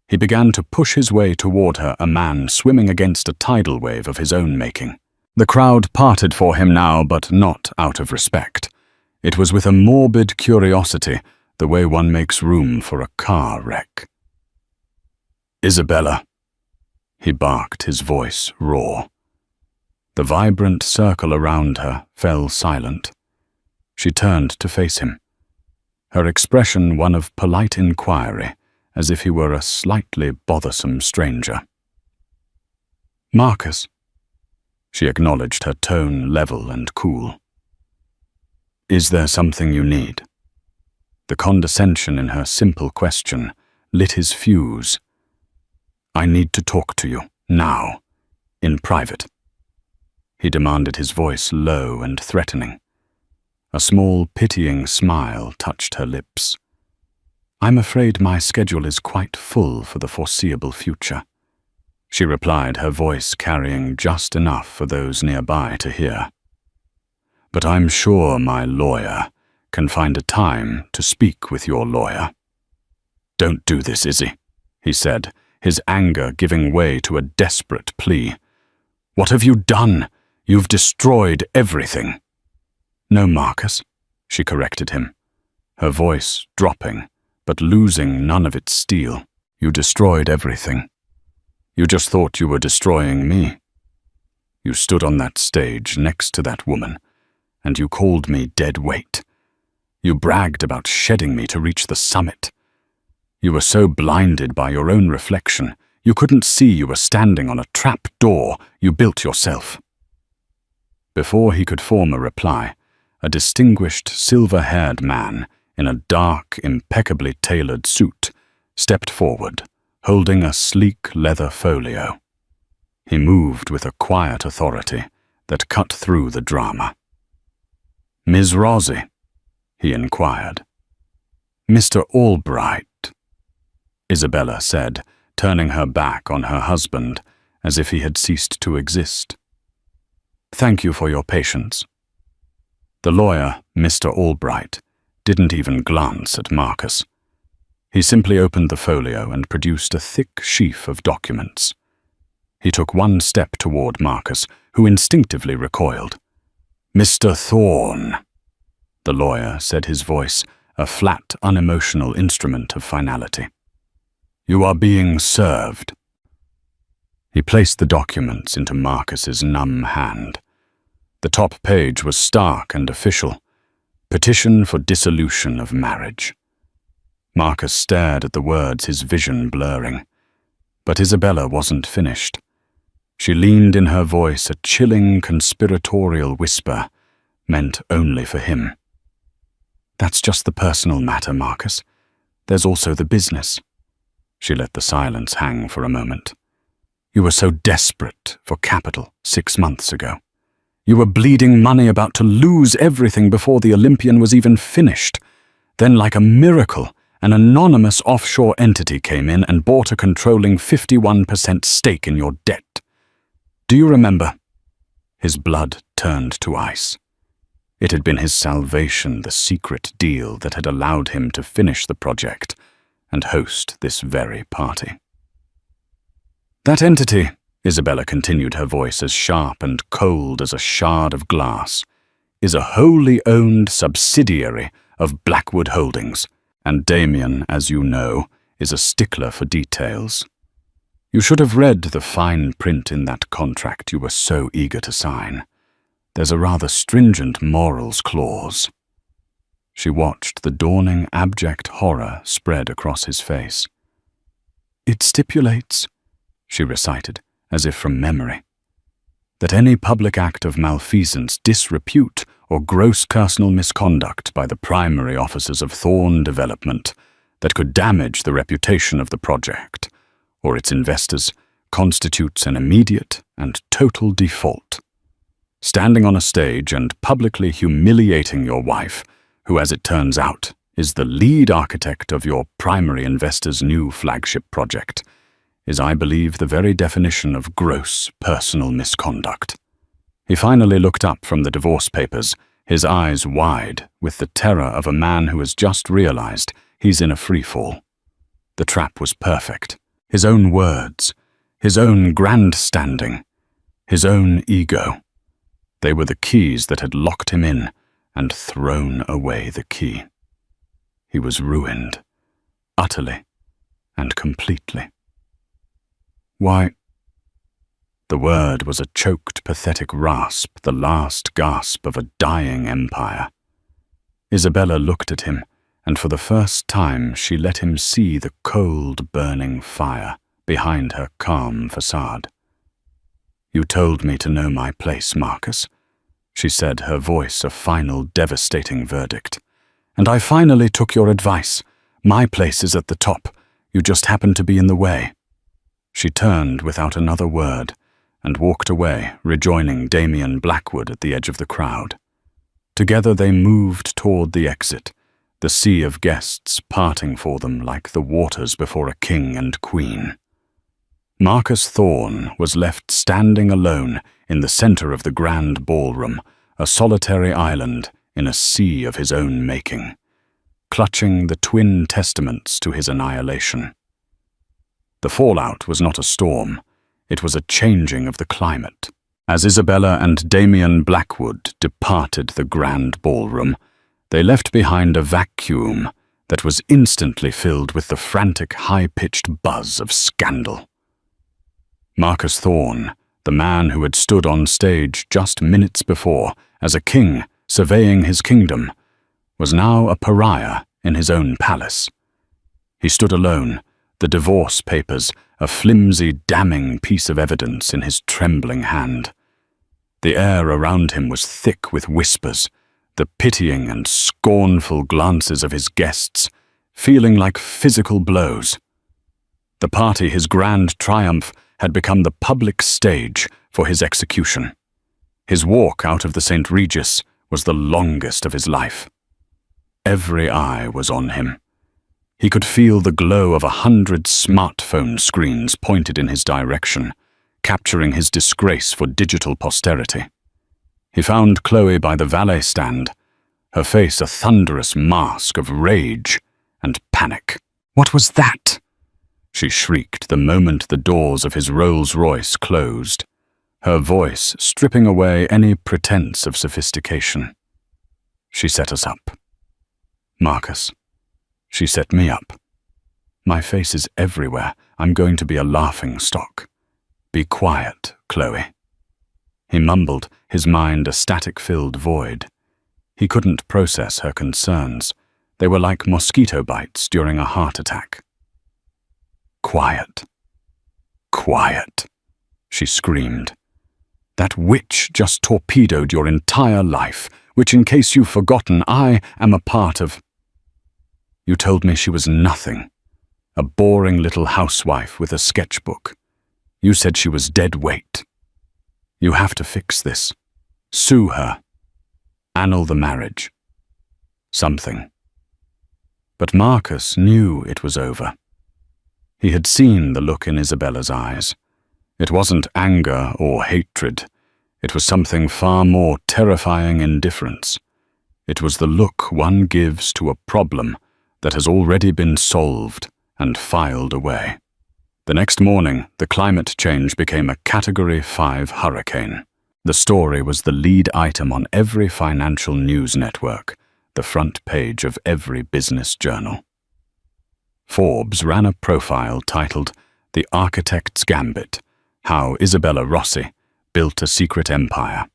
He began to push his way toward her, a man swimming against a tidal wave of his own making. The crowd parted for him now, but not out of respect. It was with a morbid curiosity, the way one makes room for a car wreck. "Isabella," he barked, his voice raw. The vibrant circle around her fell silent. She turned to face him, her expression one of polite inquiry, as if he were a slightly bothersome stranger. "Marcus." She acknowledged, her tone level and cool. "Is there something you need?" The condescension in her simple question lit his fuse. "I need to talk to you, now, in private," he demanded, his voice low and threatening. A small, pitying smile touched her lips. "I'm afraid my schedule is quite full for the foreseeable future," she replied, her voice carrying just enough for those nearby to hear. "But I'm sure my lawyer can find a time to speak with your lawyer." "Don't do this, Izzy," he said, his anger giving way to a desperate plea. "What have you done? You've destroyed everything." "No, Marcus," she corrected him, her voice dropping, but losing none of its steel. "You destroyed everything. You just thought you were destroying me. You stood on that stage next to that woman, and you called me dead weight. You bragged about shedding me to reach the summit. You were so blinded by your own reflection, you couldn't see you were standing on a trap door you built yourself." Before he could form a reply, a distinguished silver-haired man in a dark, impeccably tailored suit stepped forward, holding a sleek leather folio. He moved with a quiet authority that cut through the drama. "Ms. Rossi?" he inquired. "Mr. Albright," Isabella said, turning her back on her husband as if he had ceased to exist. "Thank you for your patience." The lawyer, Mr. Albright, didn't even glance at Marcus. He simply opened the folio and produced a thick sheaf of documents. He took one step toward Marcus, who instinctively recoiled. "Mr. Thorne," the lawyer said, his voice a flat, unemotional instrument of finality. "You are being served." He placed the documents into Marcus's numb hand. The top page was stark and official. Petition for dissolution of marriage. Marcus stared at the words, his vision blurring. But Isabella wasn't finished. She leaned in her voice, a chilling, conspiratorial whisper, meant only for him. "That's just the personal matter, Marcus. There's also the business." She let the silence hang for a moment. "You were so desperate for capital 6 months ago. You were bleeding money, about to lose everything before the Olympian was even finished. Then, like a miracle, an anonymous offshore entity came in and bought a controlling 51% stake in your debt. Do you remember?" His blood turned to ice. It had been his salvation, the secret deal that had allowed him to finish the project and host this very party. "That entity," Isabella continued, her voice as sharp and cold as a shard of glass, "is a wholly owned subsidiary of Blackwood Holdings, and Damien, as you know, is a stickler for details. You should have read the fine print in that contract you were so eager to sign. There's a rather stringent morals clause." She watched the dawning abject horror spread across his face. "It stipulates," she recited, as if from memory, "that any public act of malfeasance, disrepute, or gross personal misconduct by the primary officers of Thorne Development that could damage the reputation of the project or its investors constitutes an immediate and total default. Standing on a stage and publicly humiliating your wife, who, as it turns out, is the lead architect of your primary investor's new flagship project, is, I believe, the very definition of gross personal misconduct." He finally looked up from the divorce papers, his eyes wide with the terror of a man who has just realized he's in a freefall. The trap was perfect. His own words, his own grandstanding, his own ego. They were the keys that had locked him in and thrown away the key. He was ruined, utterly and completely. Why? The word was a choked, pathetic rasp, the last gasp of a dying empire. Isabella looked at him, and for the first time she let him see the cold, burning fire behind her calm facade. "You told me to know my place, Marcus," she said, her voice a final, devastating verdict. "And I finally took your advice. My place is at the top. You just happened to be in the way." She turned without another word and walked away, rejoining Damien Blackwood at the edge of the crowd. Together they moved toward the exit, the sea of guests parting for them like the waters before a king and queen. Marcus Thorne was left standing alone in the center of the grand ballroom, a solitary island in a sea of his own making, clutching the twin testaments to his annihilation. The fallout was not a storm, it was a changing of the climate. As Isabella and Damien Blackwood departed the grand ballroom, they left behind a vacuum that was instantly filled with the frantic, high-pitched buzz of scandal. Marcus Thorne, the man who had stood on stage just minutes before as a king surveying his kingdom, was now a pariah in his own palace. He stood alone, the divorce papers, a flimsy, damning piece of evidence in his trembling hand. The air around him was thick with whispers, the pitying and scornful glances of his guests, feeling like physical blows. The party, his grand triumph, had become the public stage for his execution. His walk out of the St. Regis was the longest of his life. Every eye was on him. He could feel the glow of 100 smartphone screens pointed in his direction, capturing his disgrace for digital posterity. He found Chloe by the valet stand, her face a thunderous mask of rage and panic. "What was that?" she shrieked the moment the doors of his Rolls-Royce closed, her voice stripping away any pretense of sophistication. "She set us up. Marcus, she set me up. My face is everywhere. I'm going to be a laughing stock. Be quiet, Chloe." He mumbled, his mind a static-filled void. He couldn't process her concerns. They were like mosquito bites during a heart attack. "Quiet. Quiet," she screamed. "That witch just torpedoed your entire life, which, in case you've forgotten, I am a part of. You told me she was nothing, a boring little housewife with a sketchbook. You said she was dead weight. You have to fix this. Sue her. Annul the marriage. Something." But Marcus knew it was over. He had seen the look in Isabella's eyes. It wasn't anger or hatred. It was something far more terrifying indifference. It was the look one gives to a problem that has already been solved and filed away. The next morning, the climate change became a Category 5 hurricane. The story was the lead item on every financial news network, the front page of every business journal. Forbes ran a profile titled "The Architect's Gambit: How Isabella Rossi Built a Secret Empire."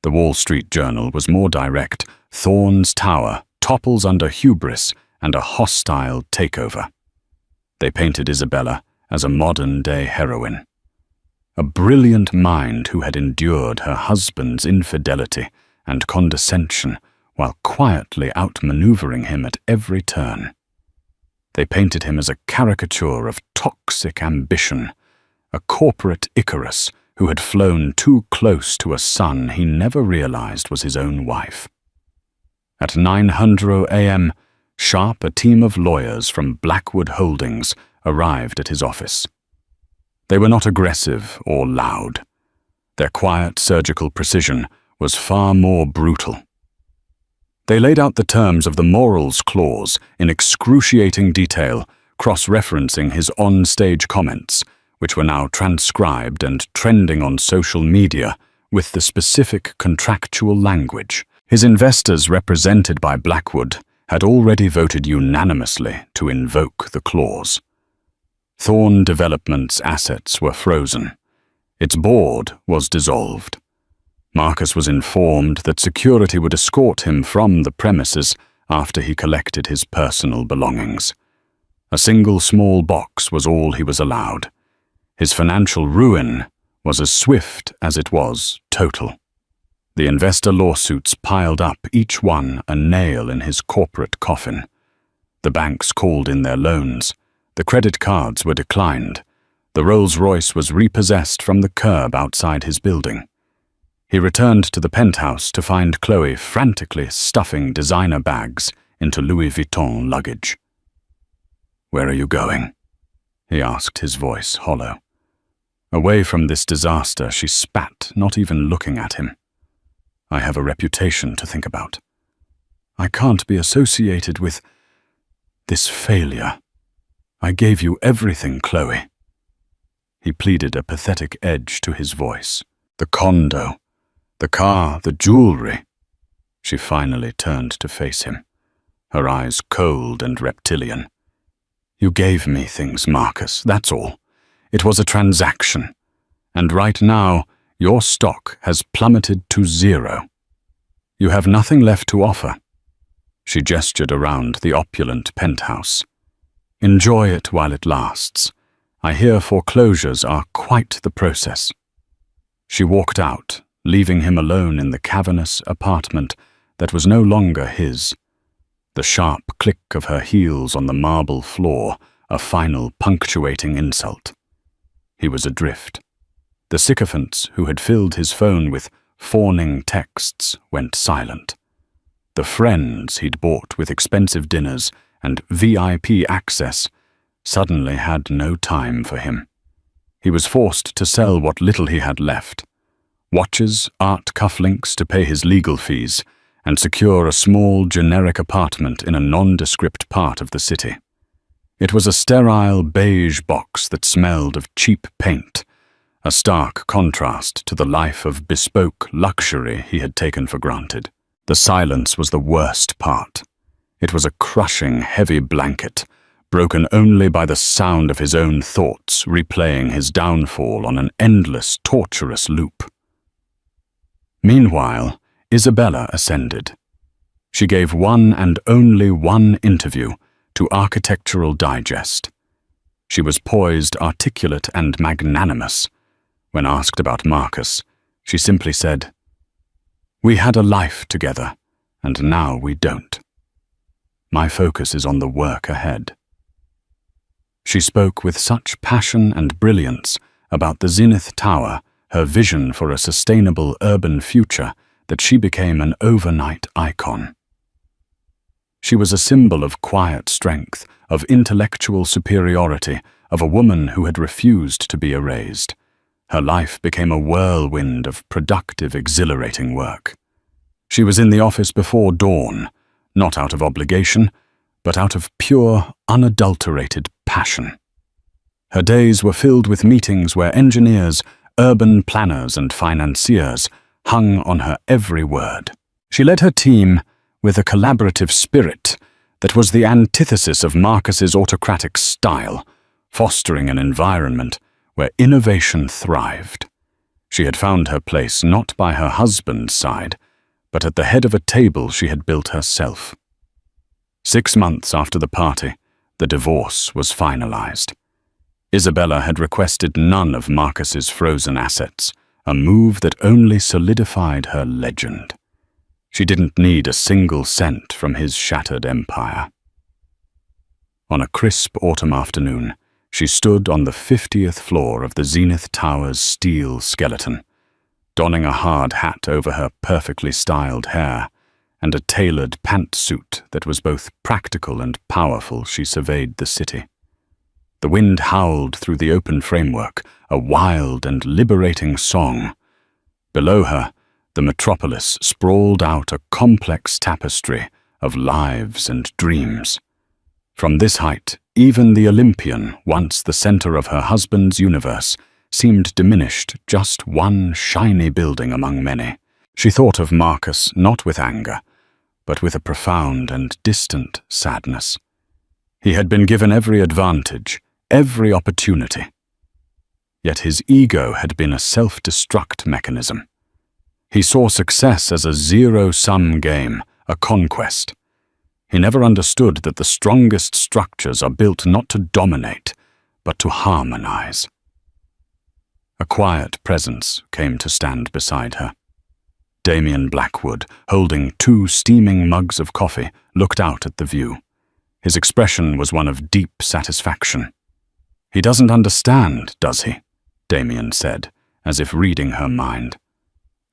The Wall Street Journal was more direct. "Thorne's Tower topples under hubris and a hostile takeover." They painted Isabella as a modern-day heroine. A brilliant mind who had endured her husband's infidelity and condescension while quietly outmaneuvering him at every turn. They painted him as a caricature of toxic ambition, a corporate Icarus who had flown too close to a son he never realized was his own wife. At 9:00 a.m., sharp a team of lawyers from Blackwood Holdings arrived at his office. They were not aggressive or loud. Their quiet surgical precision was far more brutal. They laid out the terms of the morals clause in excruciating detail, cross-referencing his on-stage comments, which were now transcribed and trending on social media with the specific contractual language. His investors, represented by Blackwood, had already voted unanimously to invoke the clause. Thorn Development's assets were frozen. Its board was dissolved. Marcus was informed that security would escort him from the premises after he collected his personal belongings. A single small box was all he was allowed. His financial ruin was as swift as it was total. The investor lawsuits piled up, each one a nail in his corporate coffin. The banks called in their loans. The credit cards were declined. The Rolls-Royce was repossessed from the curb outside his building. He returned to the penthouse to find Chloe frantically stuffing designer bags into Louis Vuitton luggage. "Where are you going?" he asked, his voice hollow. Away from this disaster, she spat, not even looking at him. "I have a reputation to think about. I can't be associated with this failure. I gave you everything, Chloe." He pleaded, a pathetic edge to his voice. "The condo, the car, the jewelry." She finally turned to face him, her eyes cold and reptilian. "You gave me things, Marcus, that's all. It was a transaction. And right now, your stock has plummeted to 0. You have nothing left to offer." She gestured around the opulent penthouse. "Enjoy it while it lasts. I hear foreclosures are quite the process." She walked out, leaving him alone in the cavernous apartment that was no longer his. The sharp click of her heels on the marble floor, a final punctuating insult. He was adrift. The sycophants who had filled his phone with fawning texts went silent. The friends he'd bought with expensive dinners and VIP access suddenly had no time for him. He was forced to sell what little he had left. Watches, art cufflinks to pay his legal fees, and secure a small, generic apartment in a nondescript part of the city. It was a sterile beige box that smelled of cheap paint, a stark contrast to the life of bespoke luxury he had taken for granted. The silence was the worst part. It was a crushing, heavy blanket, broken only by the sound of his own thoughts replaying his downfall on an endless, torturous loop. Meanwhile, Isabella ascended. She gave one and only one interview to Architectural Digest. She was poised, articulate, and magnanimous. When asked about Marcus, she simply said, "We had a life together, and now we don't. My focus is on the work ahead." She spoke with such passion and brilliance about the Zenith Tower, her vision for a sustainable urban future, that she became an overnight icon. She was a symbol of quiet strength, of intellectual superiority, of a woman who had refused to be erased. Her life became a whirlwind of productive, exhilarating work. She was in the office before dawn, not out of obligation, but out of pure, unadulterated passion. Her days were filled with meetings where engineers, urban planners, and financiers hung on her every word. She led her team with a collaborative spirit that was the antithesis of Marcus's autocratic style, fostering an environment where innovation thrived. She had found her place not by her husband's side, but at the head of a table she had built herself. 6 months after the party, the divorce was finalized. Isabella had requested none of Marcus's frozen assets, a move that only solidified her legend. She didn't need a single cent from his shattered empire. On a crisp autumn afternoon, she stood on the 50th floor of the Zenith Tower's steel skeleton, donning a hard hat over her perfectly styled hair, and a tailored pantsuit that was both practical and powerful. She surveyed the city. The wind howled through the open framework, a wild and liberating song. Below her, the metropolis sprawled out a complex tapestry of lives and dreams. From this height, even the Olympian, once the center of her husband's universe, seemed diminished, just one shiny building among many. She thought of Marcus not with anger, but with a profound and distant sadness. He had been given every advantage, every opportunity. Yet his ego had been a self-destruct mechanism. He saw success as a zero-sum game, a conquest. He never understood that the strongest structures are built not to dominate, but to harmonize. A quiet presence came to stand beside her. Damien Blackwood, holding 2 steaming mugs of coffee, looked out at the view. His expression was one of deep satisfaction. "He doesn't understand, does he?" Damien said, as if reading her mind.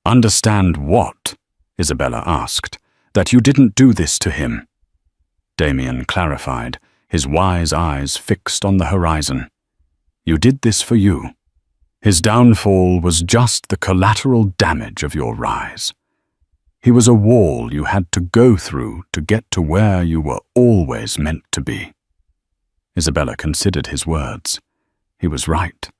"Understand what?" Isabella asked. "That you didn't do this to him." Damien clarified, his wise eyes fixed on the horizon. "You did this for you. His downfall was just the collateral damage of your rise. He was a wall you had to go through to get to where you were always meant to be." Isabella considered his words. He was right.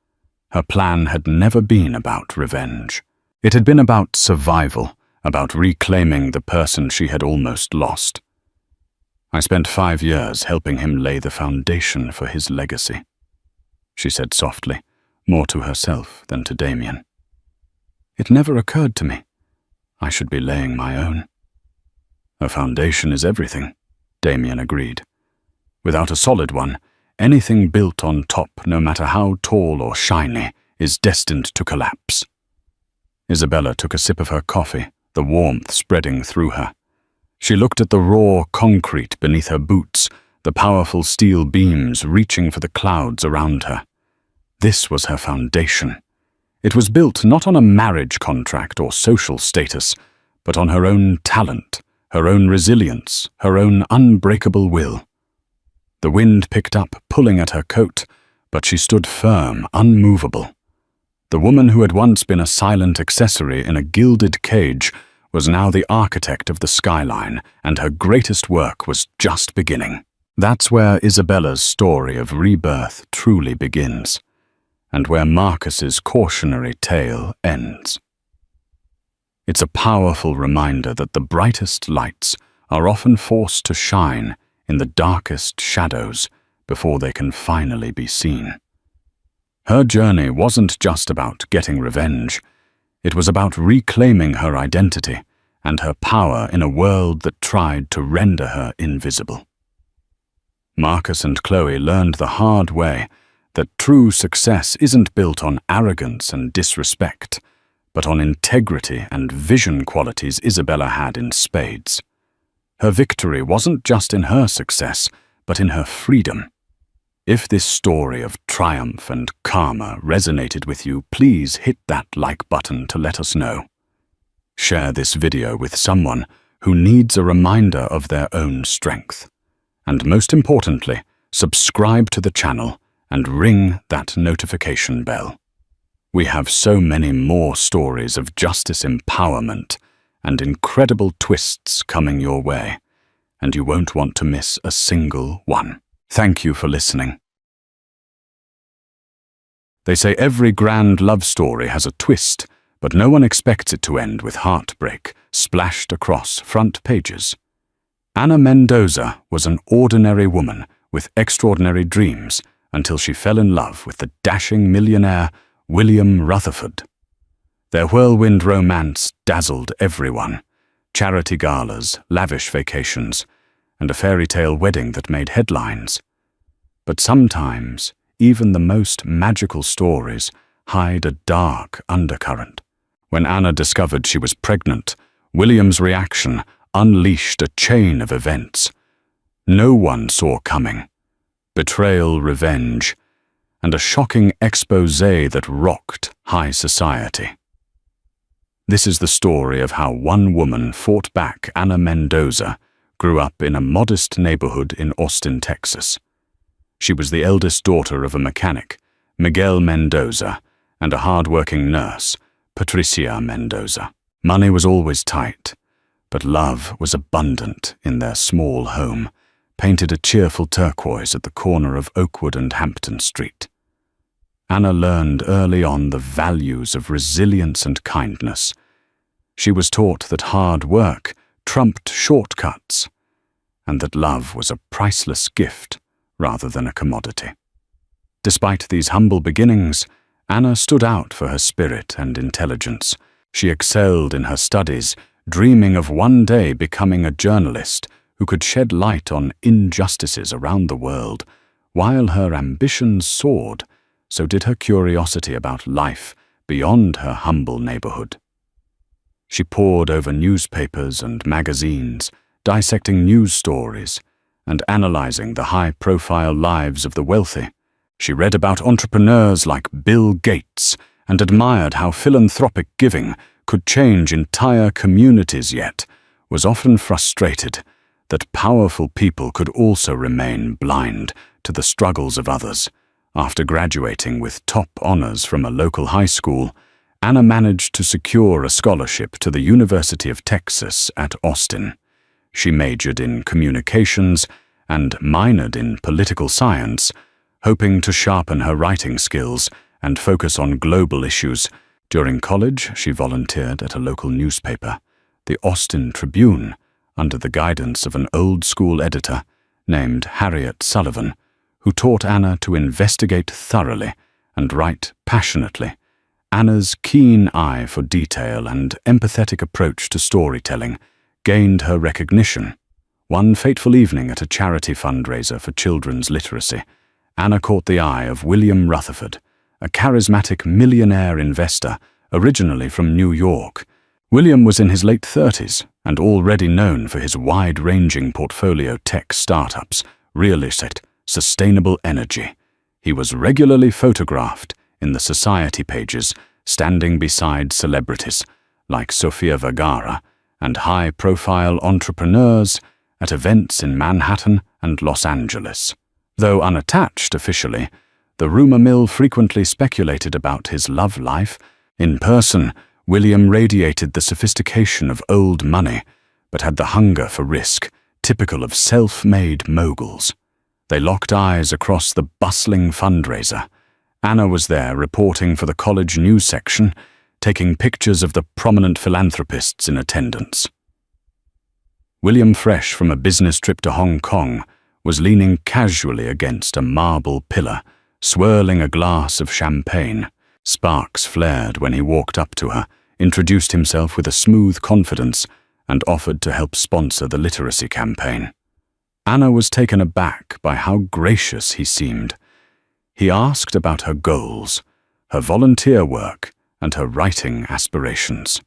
Her plan had never been about revenge. It had been about survival, about reclaiming the person she had almost lost. "I spent 5 years helping him lay the foundation for his legacy," she said softly, more to herself than to Damien. "It never occurred to me. I should be laying my own." "A foundation is everything," Damien agreed. "Without a solid one, anything built on top, no matter how tall or shiny, is destined to collapse." Isabella took a sip of her coffee, the warmth spreading through her. She looked at the raw concrete beneath her boots, the powerful steel beams reaching for the clouds around her. This was her foundation. It was built not on a marriage contract or social status, but on her own talent, her own resilience, her own unbreakable will. The wind picked up, pulling at her coat, but she stood firm, unmovable. The woman who had once been a silent accessory in a gilded cage was now the architect of the skyline, and her greatest work was just beginning. That's where Isabella's story of rebirth truly begins, and where Marcus's cautionary tale ends. It's a powerful reminder that the brightest lights are often forced to shine in the darkest shadows before they can finally be seen. Her journey wasn't just about getting revenge. It was about reclaiming her identity and her power in a world that tried to render her invisible. Marcus and Chloe learned the hard way that true success isn't built on arrogance and disrespect, but on integrity and vision qualities Isabella had in spades. Her victory wasn't just in her success, but in her freedom. If this story of triumph and karma resonated with you, please hit that like button to let us know. Share this video with someone who needs a reminder of their own strength. And most importantly, subscribe to the channel and ring that notification bell. We have so many more stories of justice empowerment and incredible twists coming your way, and you won't want to miss a single one. Thank you for listening. They say every grand love story has a twist, but no one expects it to end with heartbreak splashed across front pages. Ana Mendoza was an ordinary woman with extraordinary dreams until she fell in love with the dashing millionaire William Rutherford. Their whirlwind romance dazzled everyone. Charity galas, lavish vacations, and a fairy tale wedding that made headlines. But sometimes, even the most magical stories hide a dark undercurrent. When Anna discovered she was pregnant, William's reaction unleashed a chain of events no one saw coming. Betrayal, revenge, and a shocking exposé that rocked high society. This is the story of how one woman fought back. Ana Mendoza grew up in a modest neighborhood in Austin, Texas. She was the eldest daughter of a mechanic, Miguel Mendoza, and a hard-working nurse, Patricia Mendoza. Money was always tight, but love was abundant in their small home, painted a cheerful turquoise at the corner of Oakwood and Hampton Street. Anna learned early on the values of resilience and kindness. She was taught that hard work trumped shortcuts, and that love was a priceless gift rather than a commodity. Despite these humble beginnings, Anna stood out for her spirit and intelligence. She excelled in her studies, dreaming of one day becoming a journalist who could shed light on injustices around the world. While her ambitions soared, so did her curiosity about life beyond her humble neighborhood. She pored over newspapers and magazines, dissecting news stories and analyzing the high-profile lives of the wealthy. She read about entrepreneurs like Bill Gates and admired how philanthropic giving could change entire communities, yet was often frustrated that powerful people could also remain blind to the struggles of others. After graduating with top honors from a local high school, Anna managed to secure a scholarship to the University of Texas at Austin. She majored in communications and minored in political science, hoping to sharpen her writing skills and focus on global issues. During college, she volunteered at a local newspaper, the Austin Tribune, under the guidance of an old-school editor named Harriet Sullivan, who taught Anna to investigate thoroughly and write passionately. Anna's keen eye for detail and empathetic approach to storytelling gained her recognition. One fateful evening at a charity fundraiser for children's literacy, Anna caught the eye of William Rutherford, a charismatic millionaire investor originally from New York. William was in his late 30s and already known for his wide-ranging portfolio tech startups, real estate, sustainable energy. He was regularly photographed in the society pages, standing beside celebrities like Sofia Vergara and high-profile entrepreneurs at events in Manhattan and Los Angeles. Though unattached officially, the rumor mill frequently speculated about his love life. In person, William radiated the sophistication of old money, but had the hunger for risk, typical of self-made moguls. They locked eyes across the bustling fundraiser. Anna was there reporting for the college news section, taking pictures of the prominent philanthropists in attendance. William, fresh from a business trip to Hong Kong, was leaning casually against a marble pillar, swirling a glass of champagne. Sparks flared when he walked up to her, introduced himself with a smooth confidence, and offered to help sponsor the literacy campaign. Anna was taken aback by how gracious he seemed. He asked about her goals, her volunteer work, and her writing aspirations.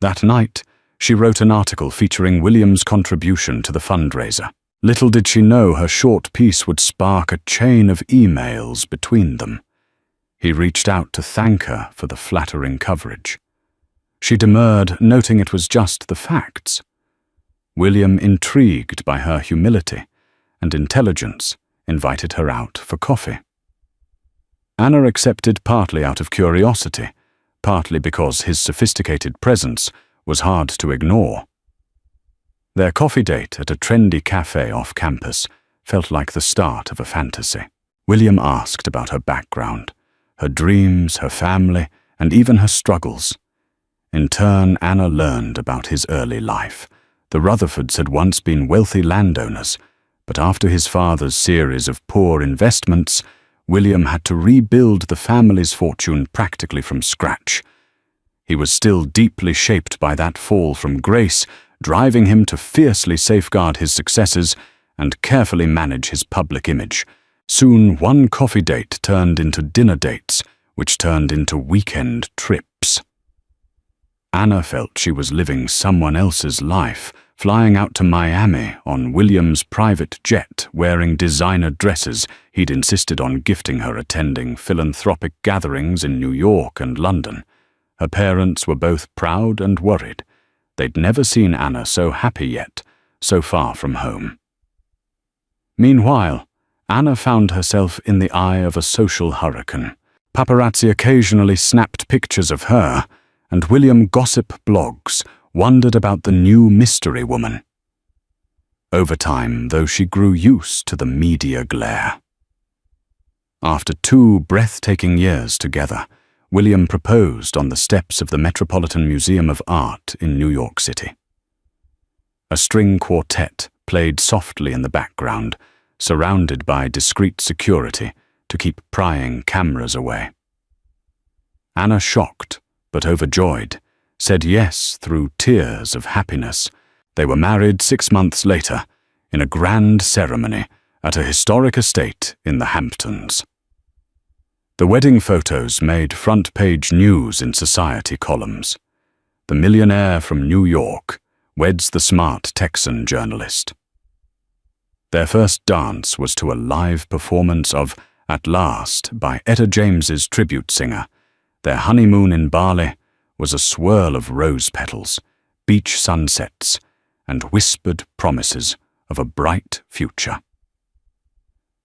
That night, she wrote an article featuring William's contribution to the fundraiser. Little did she know her short piece would spark a chain of emails between them. He reached out to thank her for the flattering coverage. She demurred, noting it was just the facts. William, intrigued by her humility and intelligence, invited her out for coffee. Anna accepted partly out of curiosity, partly because his sophisticated presence was hard to ignore. Their coffee date at a trendy cafe off campus felt like the start of a fantasy. William asked about her background, her dreams, her family, and even her struggles. In turn, Anna learned about his early life. The Rutherfords had once been wealthy landowners, but after his father's series of poor investments, William had to rebuild the family's fortune practically from scratch. He was still deeply shaped by that fall from grace, driving him to fiercely safeguard his successes and carefully manage his public image. Soon, one coffee date turned into dinner dates, which turned into weekend trips. Anna felt she was living someone else's life, flying out to Miami on William's private jet, wearing designer dresses he'd insisted on gifting her, attending philanthropic gatherings in New York and London. Her parents were both proud and worried. They'd never seen Anna so happy yet, so far from home. Meanwhile, Anna found herself in the eye of a social hurricane. Paparazzi occasionally snapped pictures of her, and William gossip blogs wondered about the new mystery woman. Over time, though, she grew used to the media glare. After 2 breathtaking years together, William proposed on the steps of the Metropolitan Museum of Art in New York City. A string quartet played softly in the background, surrounded by discreet security to keep prying cameras away. Anna, shocked but overjoyed, said yes through tears of happiness. They were married 6 months later, in a grand ceremony at a historic estate in the Hamptons. The wedding photos made front-page news in society columns. The millionaire from New York weds the smart Texan journalist. Their first dance was to a live performance of At Last by Etta James's tribute singer. Their honeymoon in Bali was a swirl of rose petals, beach sunsets, and whispered promises of a bright future.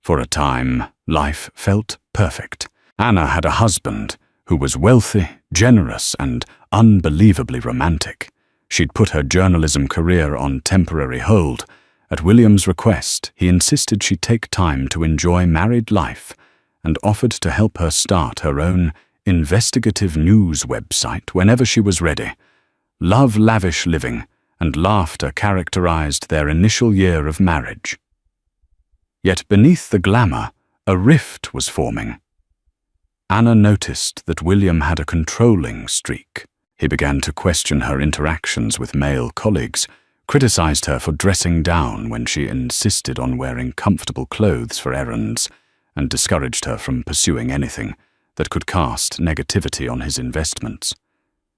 For a time, life felt perfect. Anna had a husband who was wealthy, generous, and unbelievably romantic. She'd put her journalism career on temporary hold. At William's request, he insisted she take time to enjoy married life and offered to help her start her own investigative news website whenever she was ready. Love-lavish living and laughter characterized their initial year of marriage. Yet beneath the glamour, a rift was forming. Anna noticed that William had a controlling streak. He began to question her interactions with male colleagues, criticized her for dressing down when she insisted on wearing comfortable clothes for errands, and discouraged her from pursuing anything that could cast negativity on his investments.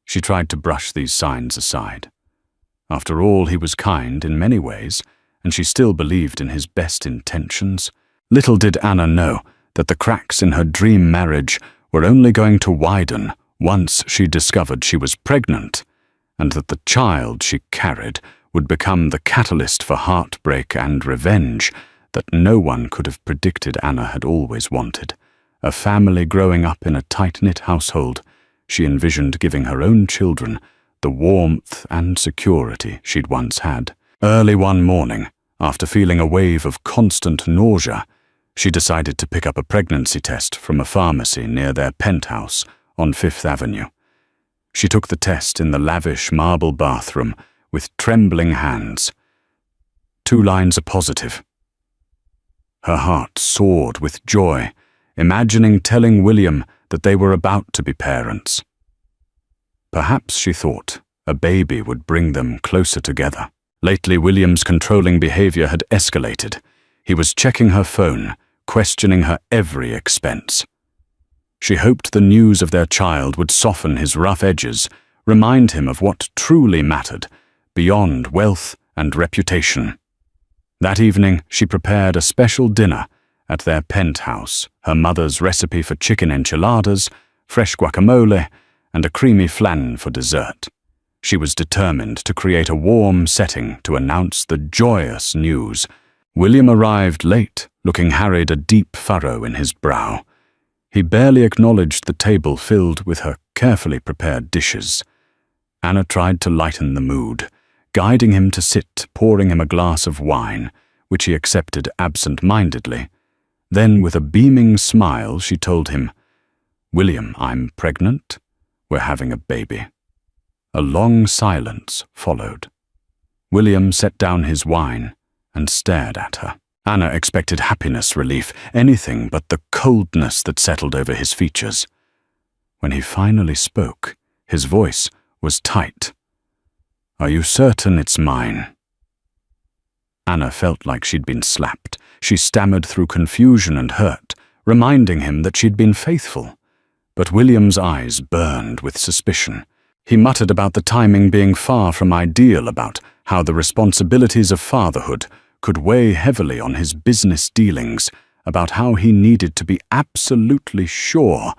She tried to brush these signs aside. After all, he was kind in many ways, and she still believed in his best intentions. Little did Anna know that the cracks in her dream marriage were only going to widen once she discovered she was pregnant, and that the child she carried would become the catalyst for heartbreak and revenge that no one could have predicted Anna had always wanted. A family growing up in a tight-knit household, she envisioned giving her own children the warmth and security she'd once had. Early one morning, after feeling a wave of constant nausea, she decided to pick up a pregnancy test from a pharmacy near their penthouse on 5th Avenue. She took the test in the lavish marble bathroom with trembling hands. 2 lines are positive. Her heart soared with joy, imagining telling William that they were about to be parents. Perhaps, she thought, a baby would bring them closer together. Lately, William's controlling behavior had escalated. He was checking her phone, questioning her every expense. She hoped the news of their child would soften his rough edges, remind him of what truly mattered, beyond wealth and reputation. That evening, she prepared a special dinner at their penthouse, her mother's recipe for chicken enchiladas, fresh guacamole, and a creamy flan for dessert. She was determined to create a warm setting to announce the joyous news. William arrived late, looking harried, a deep furrow in his brow. He barely acknowledged the table filled with her carefully prepared dishes. Anna tried to lighten the mood, guiding him to sit, pouring him a glass of wine, which he accepted absent-mindedly. Then, with a beaming smile, she told him, "William, I'm pregnant. We're having a baby." A long silence followed. William set down his wine and stared at her. Anna expected happiness, relief, anything but the coldness that settled over his features. When he finally spoke, his voice was tight. "Are you certain it's mine?" Anna felt like she'd been slapped. She stammered through confusion and hurt, reminding him that she'd been faithful. But William's eyes burned with suspicion. He muttered about the timing being far from ideal, about how the responsibilities of fatherhood could weigh heavily on his business dealings, about how he needed to be absolutely sure.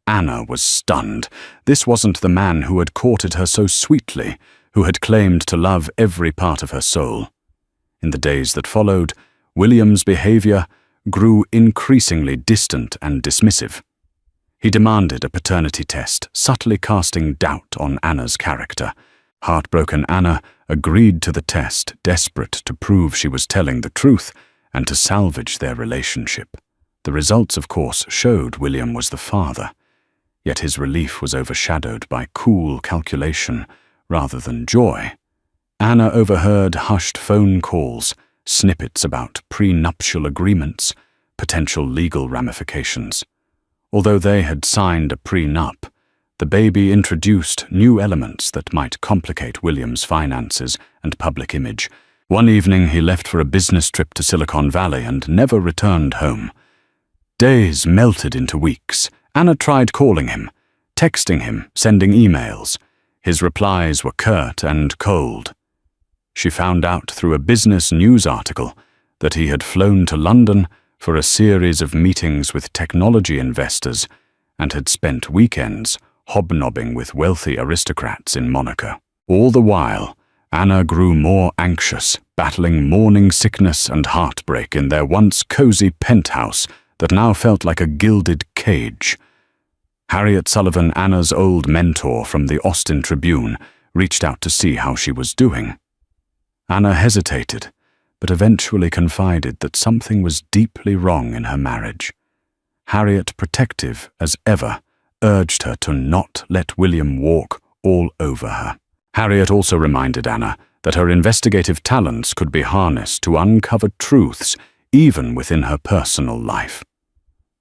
Anna was stunned. This wasn't the man who had courted her so sweetly, who had claimed to love every part of her soul. In the days that followed, William's behavior grew increasingly distant and dismissive. He demanded a paternity test, subtly casting doubt on Anna's character. Heartbroken Anna agreed to the test, desperate to prove she was telling the truth and to salvage their relationship. The results, of course, showed William was the father, yet his relief was overshadowed by cool calculation rather than joy. Anna overheard hushed phone calls, snippets about prenuptial agreements, potential legal ramifications. Although they had signed a prenup, the baby introduced new elements that might complicate William's finances and public image. One evening he left for a business trip to Silicon Valley and never returned home. Days melted into weeks. Anna tried calling him, texting him, sending emails. His replies were curt and cold. She found out through a business news article that he had flown to London for a series of meetings with technology investors and had spent weekends hobnobbing with wealthy aristocrats in Monaco. All the while, Anna grew more anxious, battling morning sickness and heartbreak in their once cozy penthouse that now felt like a gilded cage. Harriet Sullivan, Anna's old mentor from the Austin Tribune, reached out to see how she was doing. Anna hesitated, but eventually confided that something was deeply wrong in her marriage. Harriet, protective as ever, urged her to not let William walk all over her. Harriet also reminded Anna that her investigative talents could be harnessed to uncover truths even within her personal life.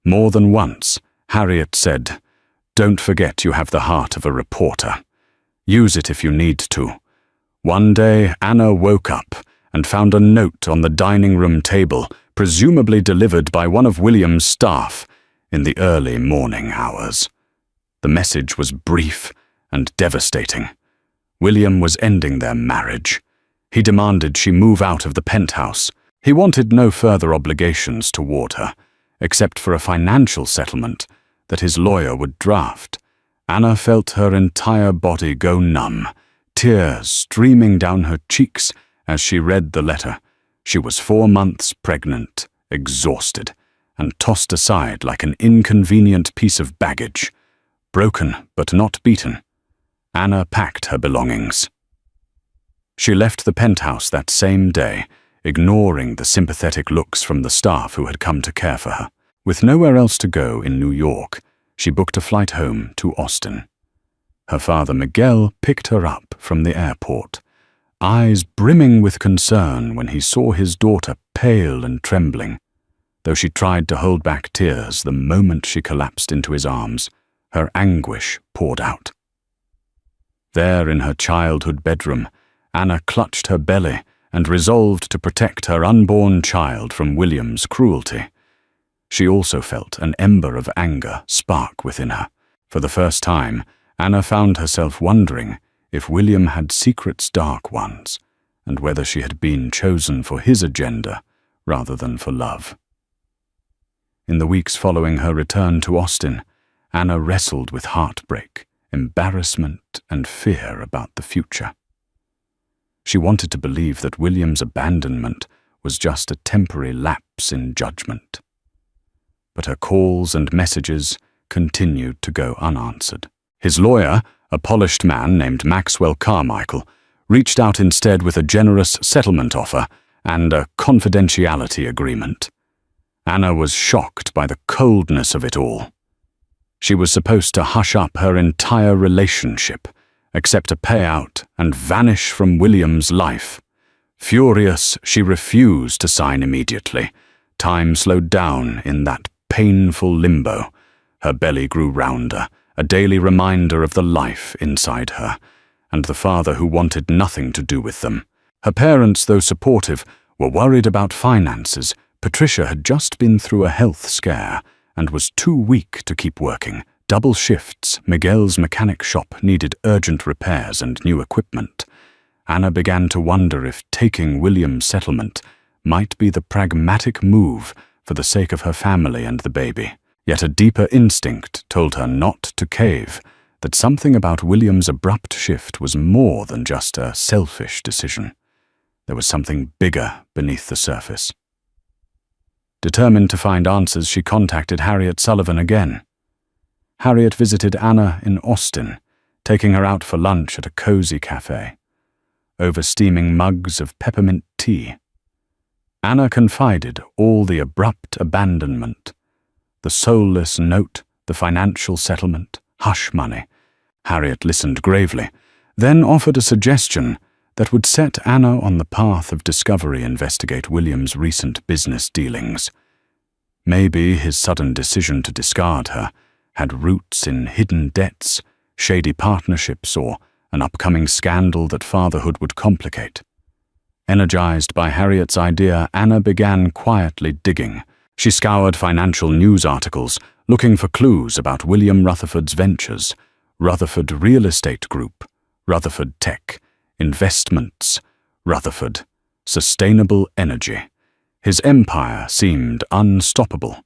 More than once, Harriet said, "Don't forget you have the heart of a reporter. Use it if you need to." One day, Anna woke up and found a note on the dining room table, presumably delivered by one of William's staff in the early morning hours. The message was brief and devastating. William was ending their marriage. He demanded she move out of the penthouse. He wanted no further obligations toward her, except for a financial settlement that his lawyer would draft. Anna felt her entire body go numb, tears streaming down her cheeks as she read the letter. She was 4 months pregnant, exhausted, and tossed aside like an inconvenient piece of baggage. Broken but not beaten, Anna packed her belongings. She left the penthouse that same day, ignoring the sympathetic looks from the staff who had come to care for her. With nowhere else to go in New York, she booked a flight home to Austin. Her father Miguel picked her up from the airport, eyes brimming with concern when he saw his daughter pale and trembling. Though she tried to hold back tears the moment she collapsed into his arms, her anguish poured out. There in her childhood bedroom, Anna clutched her belly and resolved to protect her unborn child from William's cruelty. She also felt an ember of anger spark within her. For the first time, Anna found herself wondering if William had secrets dark ones, and whether she had been chosen for his agenda rather than for love. In the weeks following her return to Austin, Anna wrestled with heartbreak, embarrassment, and fear about the future. She wanted to believe that William's abandonment was just a temporary lapse in judgment. But her calls and messages continued to go unanswered. His lawyer, a polished man named Maxwell Carmichael, reached out instead with a generous settlement offer and a confidentiality agreement. Anna was shocked by the coldness of it all. She was supposed to hush up her entire relationship, accept a payout, and vanish from William's life. Furious, she refused to sign immediately. Time slowed down in that painful limbo. Her belly grew rounder, a daily reminder of the life inside her, and the father who wanted nothing to do with them. Her parents, though supportive, were worried about finances. Patricia had just been through a health scare and was too weak to keep working. Double shifts, Miguel's mechanic shop needed urgent repairs and new equipment. Anna began to wonder if taking William's settlement might be the pragmatic move for the sake of her family and the baby. Yet a deeper instinct told her not to cave, that something about William's abrupt shift was more than just a selfish decision. There was something bigger beneath the surface. Determined to find answers, she contacted Harriet Sullivan again. Harriet visited Anna in Austin, taking her out for lunch at a cozy cafe, over steaming mugs of peppermint tea. Anna confided all the abrupt abandonment, the soulless note, the financial settlement, hush money. Harriet listened gravely, then offered a suggestion that would set Anna on the path of discovery. Investigate William's recent business dealings. Maybe his sudden decision to discard her had roots in hidden debts, shady partnerships, or an upcoming scandal that fatherhood would complicate. Energized by Harriet's idea, Anna began quietly digging. She scoured financial news articles, looking for clues about William Rutherford's ventures: Rutherford Real Estate Group, Rutherford Tech, Investments, Rutherford, Sustainable Energy. His empire seemed unstoppable.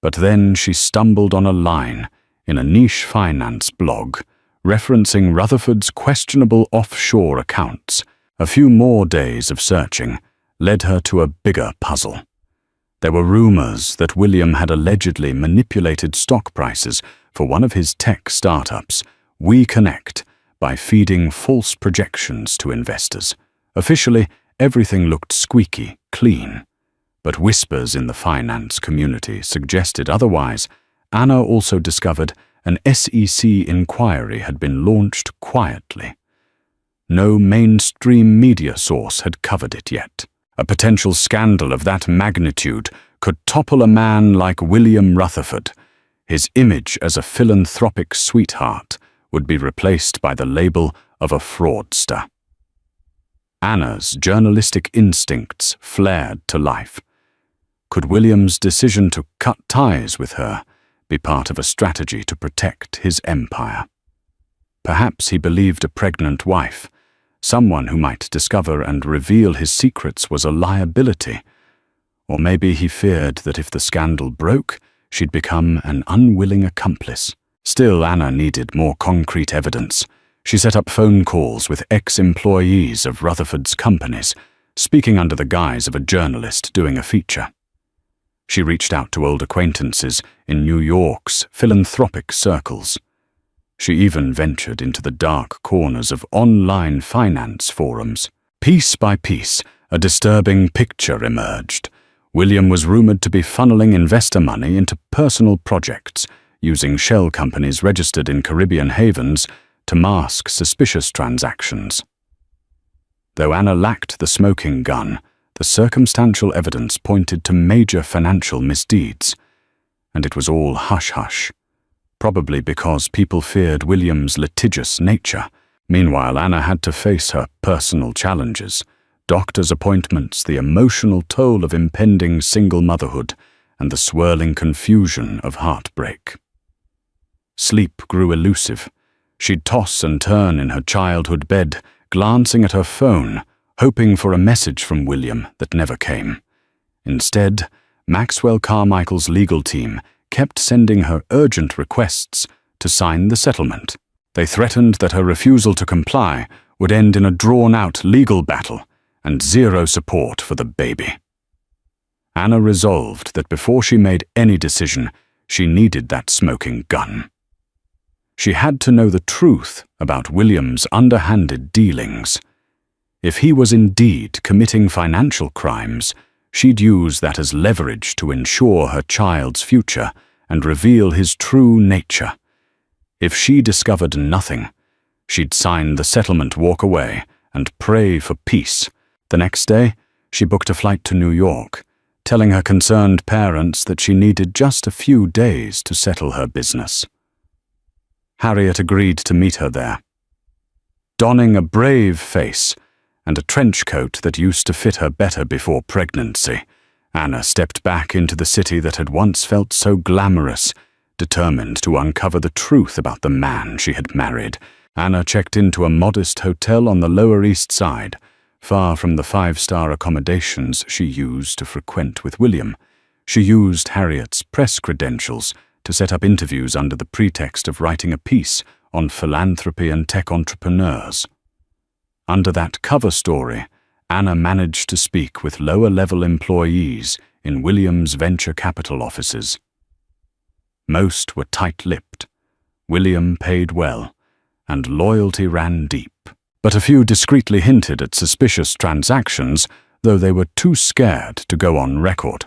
But then she stumbled on a line in a niche finance blog referencing Rutherford's questionable offshore accounts. A few more days of searching led her to a bigger puzzle. There were rumors that William had allegedly manipulated stock prices for one of his tech startups, WeConnect, by feeding false projections to investors. Officially, everything looked squeaky clean, but whispers in the finance community suggested otherwise. Anna also discovered an SEC inquiry had been launched quietly. No mainstream media source had covered it yet. A potential scandal of that magnitude could topple a man like William Rutherford. His image as a philanthropic sweetheart would be replaced by the label of a fraudster. Anna's journalistic instincts flared to life. Could William's decision to cut ties with her be part of a strategy to protect his empire? Perhaps he believed a pregnant wife, someone who might discover and reveal his secrets, was a liability. Or maybe he feared that if the scandal broke, she'd become an unwilling accomplice. Still, Anna needed more concrete evidence. She set up phone calls with ex-employees of Rutherford's companies, speaking under the guise of a journalist doing a feature. She reached out to old acquaintances in New York's philanthropic circles. She even ventured into the dark corners of online finance forums. Piece by piece, a disturbing picture emerged. William was rumored to be funneling investor money into personal projects, using shell companies registered in Caribbean havens to mask suspicious transactions. Though Anna lacked the smoking gun, the circumstantial evidence pointed to major financial misdeeds, and it was all hush-hush, probably because people feared William's litigious nature. Meanwhile, Anna had to face her personal challenges: doctor's appointments, the emotional toll of impending single motherhood, and the swirling confusion of heartbreak. Sleep grew elusive. She'd toss and turn in her childhood bed, glancing at her phone, hoping for a message from William that never came. Instead, Maxwell Carmichael's legal team kept sending her urgent requests to sign the settlement. They threatened that her refusal to comply would end in a drawn-out legal battle and zero support for the baby. Anna resolved that before she made any decision, she needed that smoking gun. She had to know the truth about William's underhanded dealings. If he was indeed committing financial crimes, she'd use that as leverage to ensure her child's future and reveal his true nature. If she discovered nothing, she'd sign the settlement, walk away, and pray for peace. The next day, she booked a flight to New York, telling her concerned parents that she needed just a few days to settle her business. Harriet agreed to meet her there. Donning a brave face and a trench coat that used to fit her better before pregnancy, Anna stepped back into the city that had once felt so glamorous, determined to uncover the truth about the man she had married. Anna checked into a modest hotel on the Lower East Side, far from the five-star accommodations she used to frequent with William. She used Harriet's press credentials to set up interviews under the pretext of writing a piece on philanthropy and tech entrepreneurs. Under that cover story, Anna managed to speak with lower-level employees in William's venture capital offices. Most were tight-lipped. William paid well, and loyalty ran deep. But a few discreetly hinted at suspicious transactions, though they were too scared to go on record.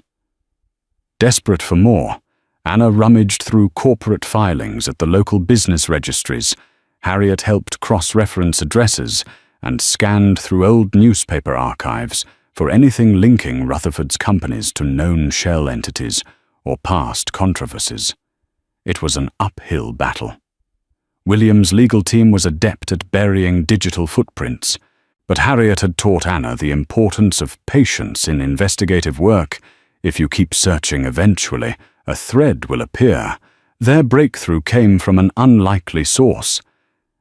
Desperate for more, Anna rummaged through corporate filings at the local business registries. Harriet helped cross-reference addresses and scanned through old newspaper archives for anything linking Rutherford's companies to known shell entities or past controversies. It was an uphill battle. William's legal team was adept at burying digital footprints, but Harriet had taught Anna the importance of patience in investigative work. If you keep searching, eventually a thread will appear. Their breakthrough came from an unlikely source,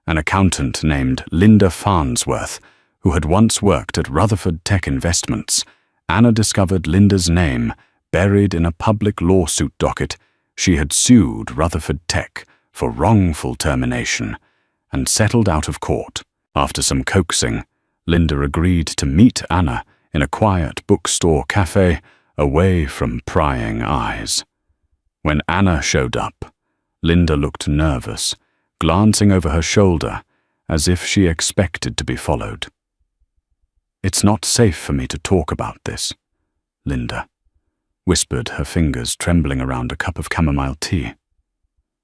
an accountant named Linda Farnsworth, who had once worked at Rutherford Tech Investments. Anna discovered Linda's name buried in a public lawsuit docket. She had sued Rutherford Tech for wrongful termination and settled out of court. After some coaxing, Linda agreed to meet Anna in a quiet bookstore cafe away from prying eyes. When Anna showed up, Linda looked nervous, glancing over her shoulder as if she expected to be followed. "It's not safe for me to talk about this," Linda whispered, her fingers trembling around a cup of chamomile tea.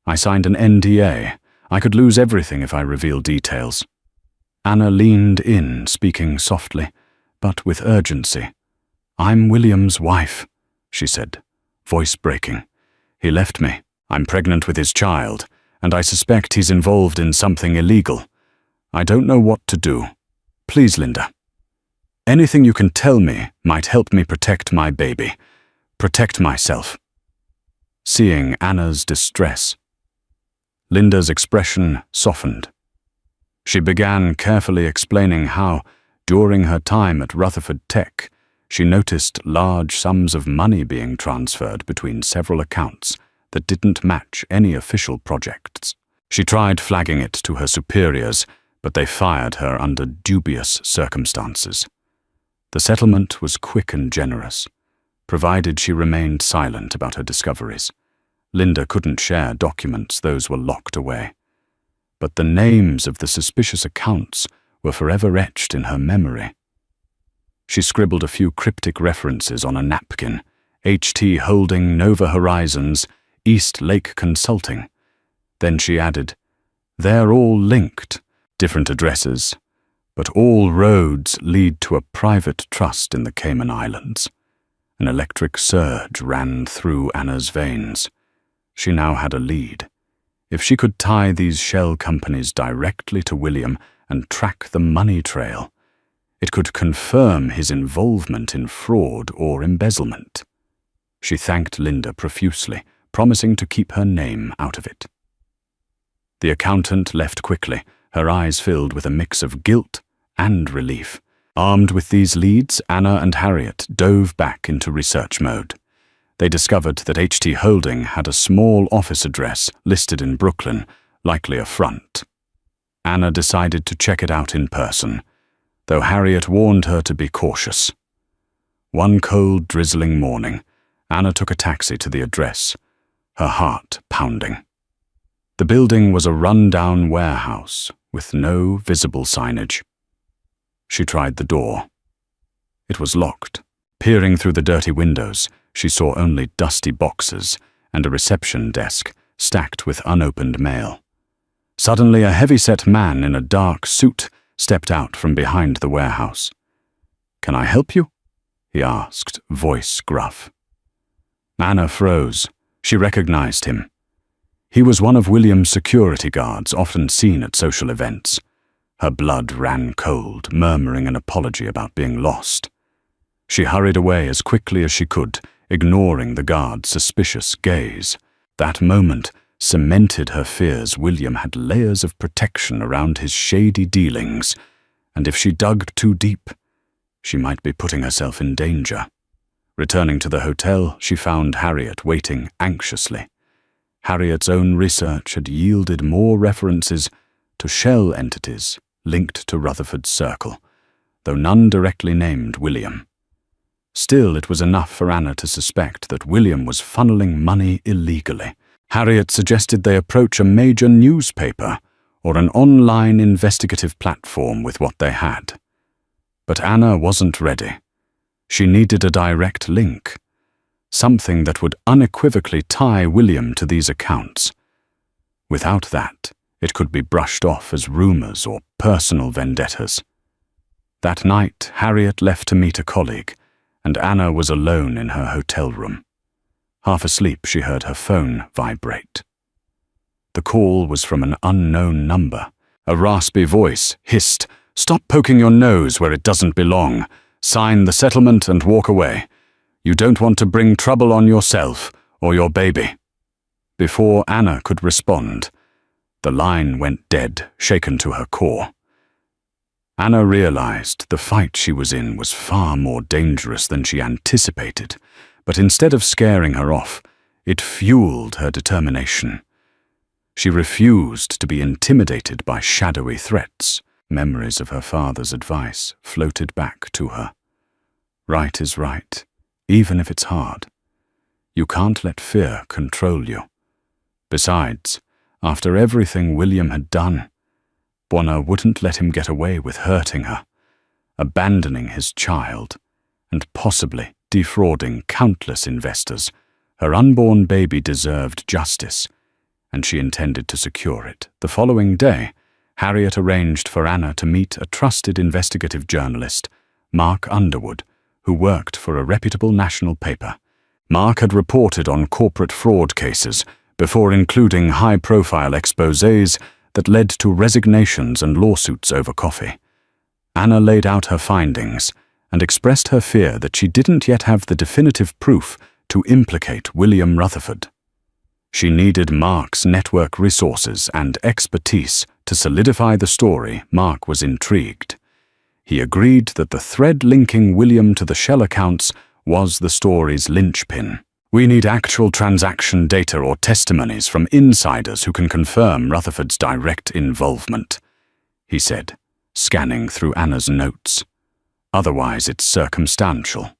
"I signed an NDA. I could lose everything if I reveal details." Anna leaned in, speaking softly, but with urgency. "I'm William's wife," she said, voice breaking. "He left me. I'm pregnant with his child, and I suspect he's involved in something illegal. I don't know what to do. Please, Linda. Anything you can tell me might help me protect my baby, protect myself." Seeing Anna's distress, Linda's expression softened. She began carefully explaining how, during her time at Rutherford Tech, she noticed large sums of money being transferred between several accounts that didn't match any official projects. She tried flagging it to her superiors, but they fired her under dubious circumstances. The settlement was quick and generous, provided she remained silent about her discoveries. Linda couldn't share documents; those were locked away. But the names of the suspicious accounts were forever etched in her memory. She scribbled a few cryptic references on a napkin: HT Holding, Nova Horizons, East Lake Consulting. Then she added, "They're all linked, different addresses, but all roads lead to a private trust in the Cayman Islands." An electric surge ran through Anna's veins. She now had a lead. If she could tie these shell companies directly to William and track the money trail, it could confirm his involvement in fraud or embezzlement. She thanked Linda profusely, promising to keep her name out of it. The accountant left quickly, her eyes filled with a mix of guilt and relief. Armed with these leads, Anna and Harriet dove back into research mode. They discovered that HT Holding had a small office address listed in Brooklyn, likely a front. Anna decided to check it out in person, though Harriet warned her to be cautious. One cold, drizzling morning, Anna took a taxi to the address, her heart pounding. The building was a run-down warehouse with no visible signage. She tried the door. It was locked. Peering through the dirty windows, she saw only dusty boxes and a reception desk stacked with unopened mail. Suddenly, a heavy-set man in a dark suit stepped out from behind the warehouse. "Can I help you?" he asked, voice gruff. Anna froze. She recognized him. He was one of William's security guards, often seen at social events. Her blood ran cold, murmuring an apology about being lost. She hurried away as quickly as she could, ignoring the guard's suspicious gaze. That moment cemented her fears. William had layers of protection around his shady dealings, and if she dug too deep, she might be putting herself in danger. Returning to the hotel, she found Harriet waiting anxiously. Harriet's own research had yielded more references to shell entities linked to Rutherford's circle, though none directly named William. Still, it was enough for Anna to suspect that William was funneling money illegally. Harriet suggested they approach a major newspaper or an online investigative platform with what they had. But Anna wasn't ready. She needed a direct link. something that would unequivocally tie William to these accounts. Without that, it could be brushed off as rumors or personal vendettas. That night, Harriet left to meet a colleague, and Anna was alone in her hotel room. Half asleep, she heard her phone vibrate. The call was from an unknown number. A raspy voice hissed, "Stop poking your nose where it doesn't belong. Sign the settlement and walk away. You don't want to bring trouble on yourself or your baby." Before Anna could respond, the line went dead, shaken to her core. Anna realized the fight she was in was far more dangerous than she anticipated, but instead of scaring her off, it fueled her determination. She refused to be intimidated by shadowy threats. Memories of her father's advice floated back to her. Right is right, even if it's hard. You can't let fear control you. Besides, after everything William had done, Bonner wouldn't let him get away with hurting her, abandoning his child, and possibly defrauding countless investors. Her unborn baby deserved justice, and she intended to secure it. The following day, Harriet arranged for Anna to meet a trusted investigative journalist, Mark Underwood, who worked for a reputable national paper. Mark had reported on corporate fraud cases before including high-profile exposés that led to resignations and lawsuits over coffee. Anna laid out her findings and expressed her fear that she didn't yet have the definitive proof to implicate William Rutherford. She needed Mark's network resources and expertise to solidify the story. Mark was intrigued. He agreed that the thread linking William to the shell accounts was the story's linchpin. "We need actual transaction data or testimonies from insiders who can confirm Rutherford's direct involvement," he said, scanning through Anna's notes. "Otherwise, it's circumstantial."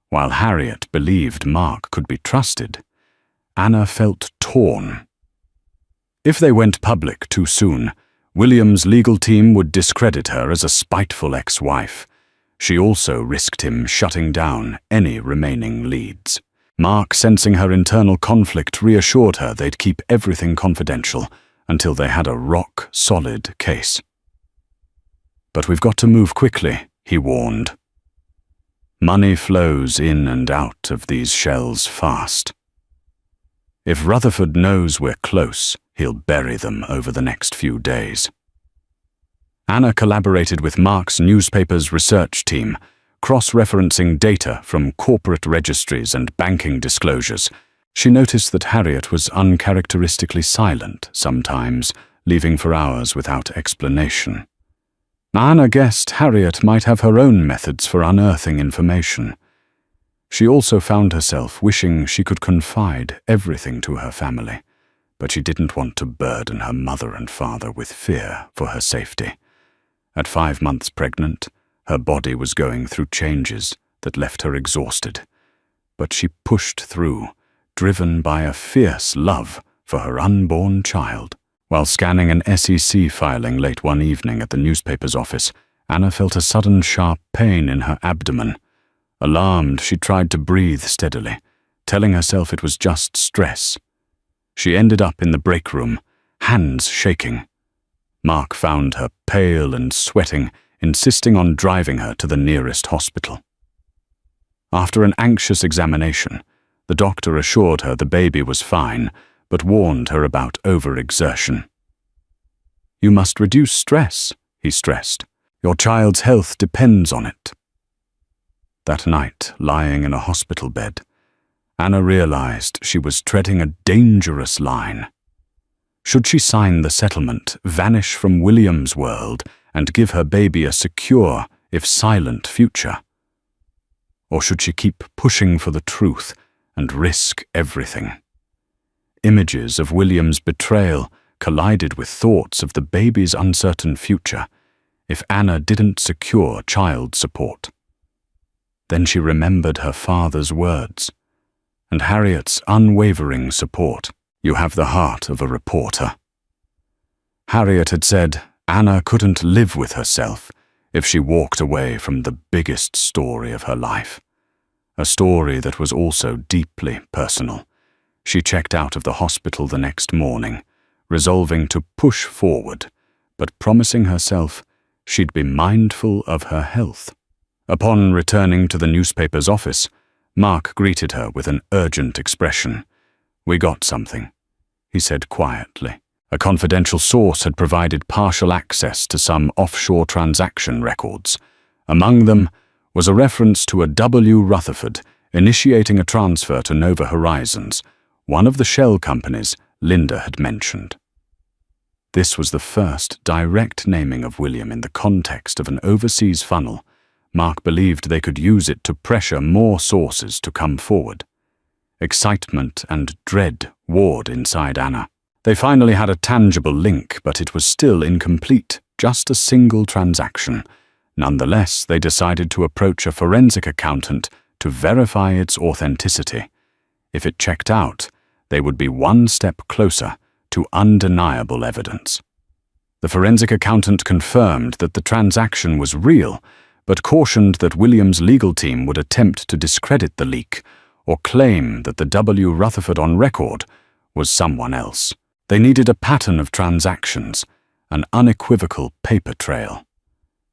While Harriet believed Mark could be trusted, Anna felt torn. If they went public too soon, William's legal team would discredit her as a spiteful ex-wife. She also risked him shutting down any remaining leads. Mark, sensing her internal conflict, reassured her they'd keep everything confidential until they had a rock-solid case. "But we've got to move quickly," he warned. "Money flows in and out of these shells fast. If Rutherford knows we're close, he'll bury them over the next few days." Anna collaborated with Mark's newspaper's research team, cross-referencing data from corporate registries and banking disclosures. She noticed that Harriet was uncharacteristically silent sometimes, leaving for hours without explanation. Anna guessed Harriet might have her own methods for unearthing information. She also found herself wishing she could confide everything to her family, but she didn't want to burden her mother and father with fear for her safety. At 5 months pregnant, her body was going through changes that left her exhausted, but she pushed through, driven by a fierce love for her unborn child. While scanning an SEC filing late one evening at the newspaper's office, Anna felt a sudden sharp pain in her abdomen. Alarmed, she tried to breathe steadily, telling herself it was just stress. She ended up in the break room, hands shaking. Mark found her pale and sweating, insisting on driving her to the nearest hospital. After an anxious examination, the doctor assured her the baby was fine, but warned her about overexertion. "You must reduce stress," he stressed. "Your child's health depends on it." That night, lying in a hospital bed, Anna realized she was treading a dangerous line. Should she sign the settlement, vanish from William's world, and give her baby a secure, if silent, future? Or should she keep pushing for the truth and risk everything? Images of William's betrayal collided with thoughts of the baby's uncertain future if Anna didn't secure child support. Then she remembered her father's words and Harriet's unwavering support. "You have the heart of a reporter." Harriet had said Anna couldn't live with herself if she walked away from the biggest story of her life. a story that was also deeply personal. She checked out of the hospital the next morning, resolving to push forward, but promising herself she'd be mindful of her health. Upon returning to the newspaper's office, Mark greeted her with an urgent expression. "We got something," he said quietly. A confidential source had provided partial access to some offshore transaction records. Among them was a reference to a W. Rutherford initiating a transfer to Nova Horizons, one of the shell companies Linda had mentioned. This was the first direct naming of William in the context of an overseas funnel. Mark believed they could use it to pressure more sources to come forward. Excitement and dread warred inside Anna. They finally had a tangible link, but it was still incomplete, just a single transaction. Nonetheless, they decided to approach a forensic accountant to verify its authenticity. If it checked out, they would be one step closer to undeniable evidence. The forensic accountant confirmed that the transaction was real, but cautioned that William's legal team would attempt to discredit the leak or claim that the W. Rutherford on record was someone else. They needed a pattern of transactions, an unequivocal paper trail.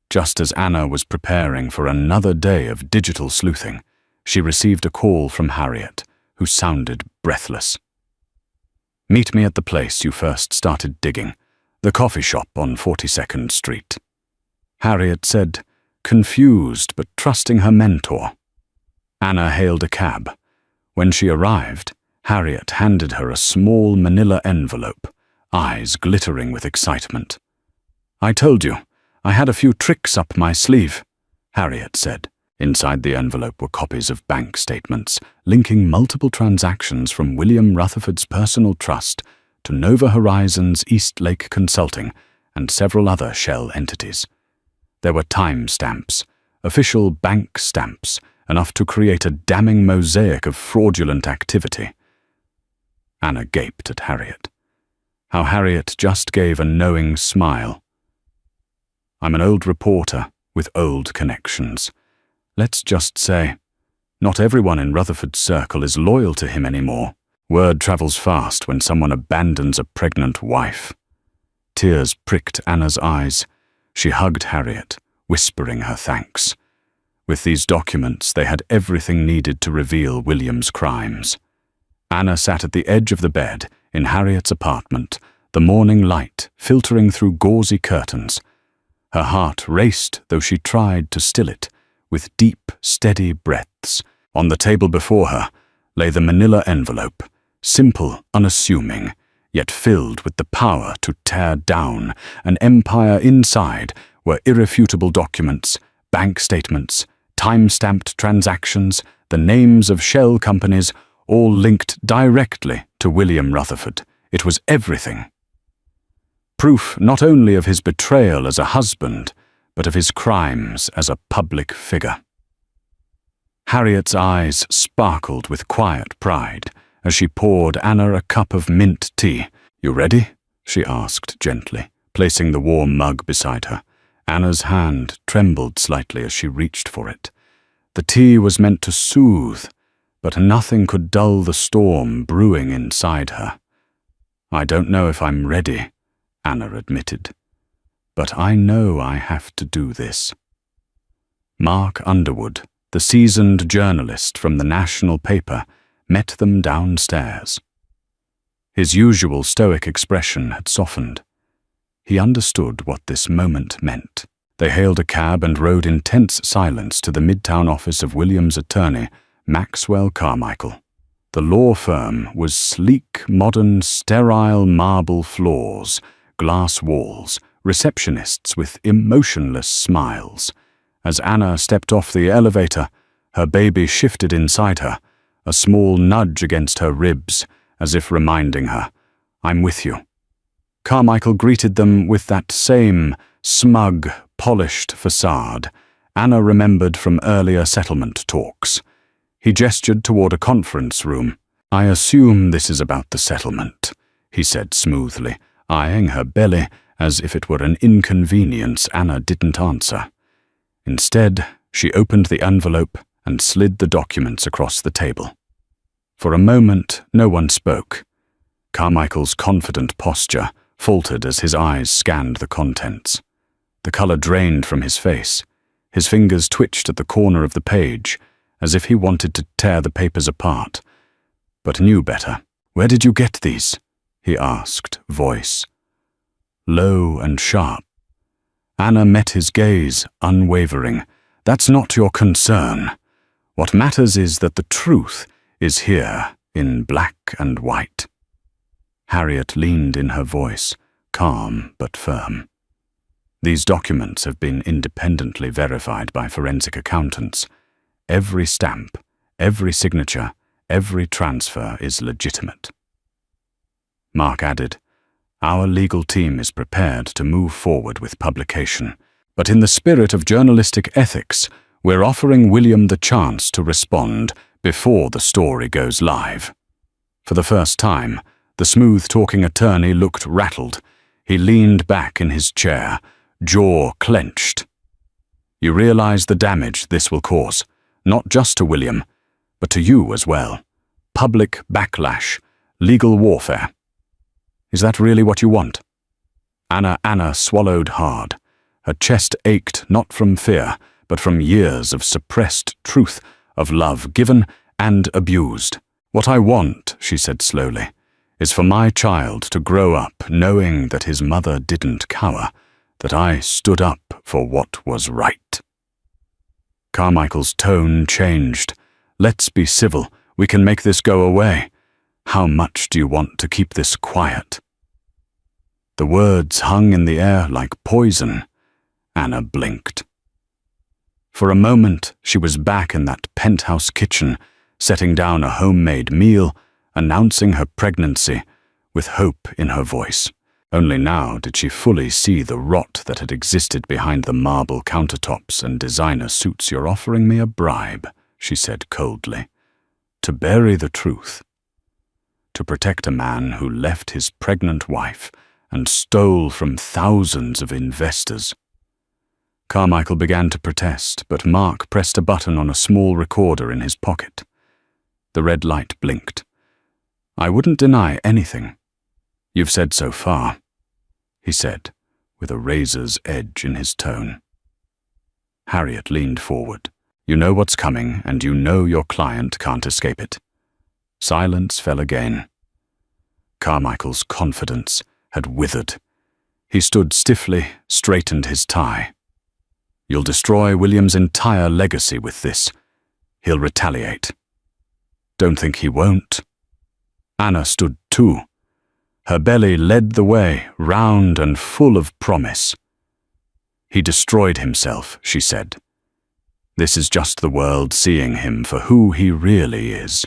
Just as Anna was preparing for another day of digital sleuthing, she received a call from Harriet, who sounded breathless. "Meet me at the place you first started digging, the coffee shop on 42nd Street. Harriet said, confused but trusting her mentor. Anna hailed a cab. When she arrived, Harriet handed her a small manila envelope, eyes glittering with excitement. "I told you, I had a few tricks up my sleeve," Harriet said. Inside the envelope were copies of bank statements linking multiple transactions from William Rutherford's personal trust to Nova Horizons East Lake Consulting and several other shell entities. There were time stamps, official bank stamps, enough to create a damning mosaic of fraudulent activity. Anna gaped at Harriet. How Harriet just gave a knowing smile. "I'm an old reporter with old connections. Let's just say, not everyone in Rutherford's circle is loyal to him anymore. Word travels fast when someone abandons a pregnant wife." Tears pricked Anna's eyes. She hugged Harriet, whispering her thanks. With these documents, they had everything needed to reveal William's crimes. Anna sat at the edge of the bed in Harriet's apartment, the morning light filtering through gauzy curtains. Her heart raced, though she tried to still it, with deep, steady breaths. On the table before her lay the manila envelope, simple, unassuming, yet filled with the power to tear down an empire. Inside were irrefutable documents, bank statements, time-stamped transactions, the names of shell companies, all linked directly to William Rutherford. It was everything. Proof not only of his betrayal as a husband, but of his crimes as a public figure. Harriet's eyes sparkled with quiet pride as she poured Anna a cup of mint tea. "You ready?" she asked gently, placing the warm mug beside her. Anna's hand trembled slightly as she reached for it. The tea was meant to soothe, but nothing could dull the storm brewing inside her. "I don't know if I'm ready," Anna admitted, "but I know I have to do this." Mark Underwood, the seasoned journalist from the national paper, met them downstairs. His usual stoic expression had softened. He understood what this moment meant. They hailed a cab and rode in tense silence to the Midtown office of William's attorney, Maxwell Carmichael. The law firm was sleek, modern, sterile marble floors, glass walls, receptionists with emotionless smiles. As Anna stepped off the elevator, her baby shifted inside her, a small nudge against her ribs, as if reminding her, "I'm with you." Carmichael greeted them with that same smug, polished facade Anna remembered from earlier settlement talks. He gestured toward a conference room. "I assume this is about the settlement," he said smoothly, eyeing her belly as if it were an inconvenience Anna didn't answer. Instead, she opened the envelope and slid the documents across the table. For a moment, no one spoke. Carmichael's confident posture faltered as his eyes scanned the contents. The color drained from his face. His fingers twitched at the corner of the page, as if he wanted to tear the papers apart, but knew better. "Where did you get these?" he asked, voice low and sharp. Anna met his gaze, unwavering. "That's not your concern. What matters is that the truth is here in black and white." Harriet leaned in her voice, calm but firm. "These documents have been independently verified by forensic accountants. Every stamp, every signature, every transfer is legitimate." Mark added, "Our legal team is prepared to move forward with publication, but in the spirit of journalistic ethics, we're offering William the chance to respond before the story goes live." For the first time, the smooth-talking attorney looked rattled. He leaned back in his chair, jaw clenched. "You realize the damage this will cause, not just to William, but to you as well. Public backlash, legal warfare. Is that really what you want?" Anna swallowed hard. Her chest ached not from fear, but from years of suppressed truth, of love given and abused. "What I want," she said slowly, "is for my child to grow up knowing that his mother didn't cower, that I stood up for what was right." Carmichael's tone changed. "Let's be civil. We can make this go away. How much do you want to keep this quiet?" The words hung in the air like poison. Anna blinked. For a moment, she was back in that penthouse kitchen, setting down a homemade meal, announcing her pregnancy, with hope in her voice. Only now did she fully see the rot that had existed behind the marble countertops and designer suits. "You're offering me a bribe," she said coldly, "to bury the truth, to protect a man who left his pregnant wife and stole from thousands of investors." Carmichael began to protest, but Mark pressed a button on a small recorder in his pocket. The red light blinked. "I wouldn't deny anything. You've said so far," he said, with a razor's edge in his tone. Harriet leaned forward. "You know what's coming, and you know your client can't escape it." Silence fell again. Carmichael's confidence had withered. He stood stiffly, straightened his tie. "You'll destroy William's entire legacy with this. He'll retaliate." "Don't think he won't." Anna stood too. Her belly led the way, round and full of promise. "He destroyed himself," she said. "This is just the world seeing him for who he really is."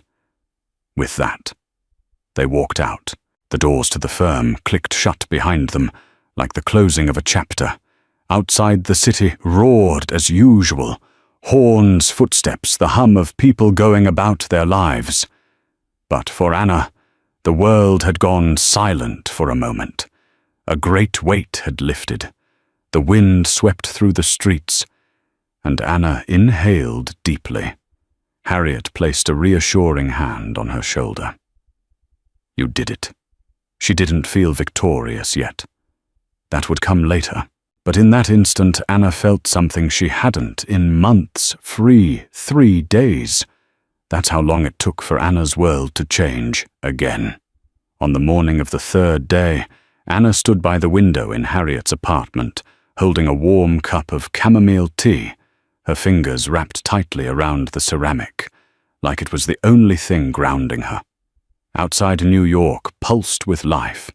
With that, they walked out. The doors to the firm clicked shut behind them, like the closing of a chapter. Outside the city roared as usual. Horns, footsteps, the hum of people going about their lives. But for Anna, the world had gone silent for a moment. A great weight had lifted. The wind swept through the streets, and Anna inhaled deeply. Harriet placed a reassuring hand on her shoulder. "You did it." She didn't feel victorious yet. That would come later. But in that instant, Anna felt something she hadn't in months, 3 days. That's how long it took for Anna's world to change again. On the morning of the third day, Anna stood by the window in Harriet's apartment, holding a warm cup of chamomile tea, her fingers wrapped tightly around the ceramic, like it was the only thing grounding her. Outside New York pulsed with life.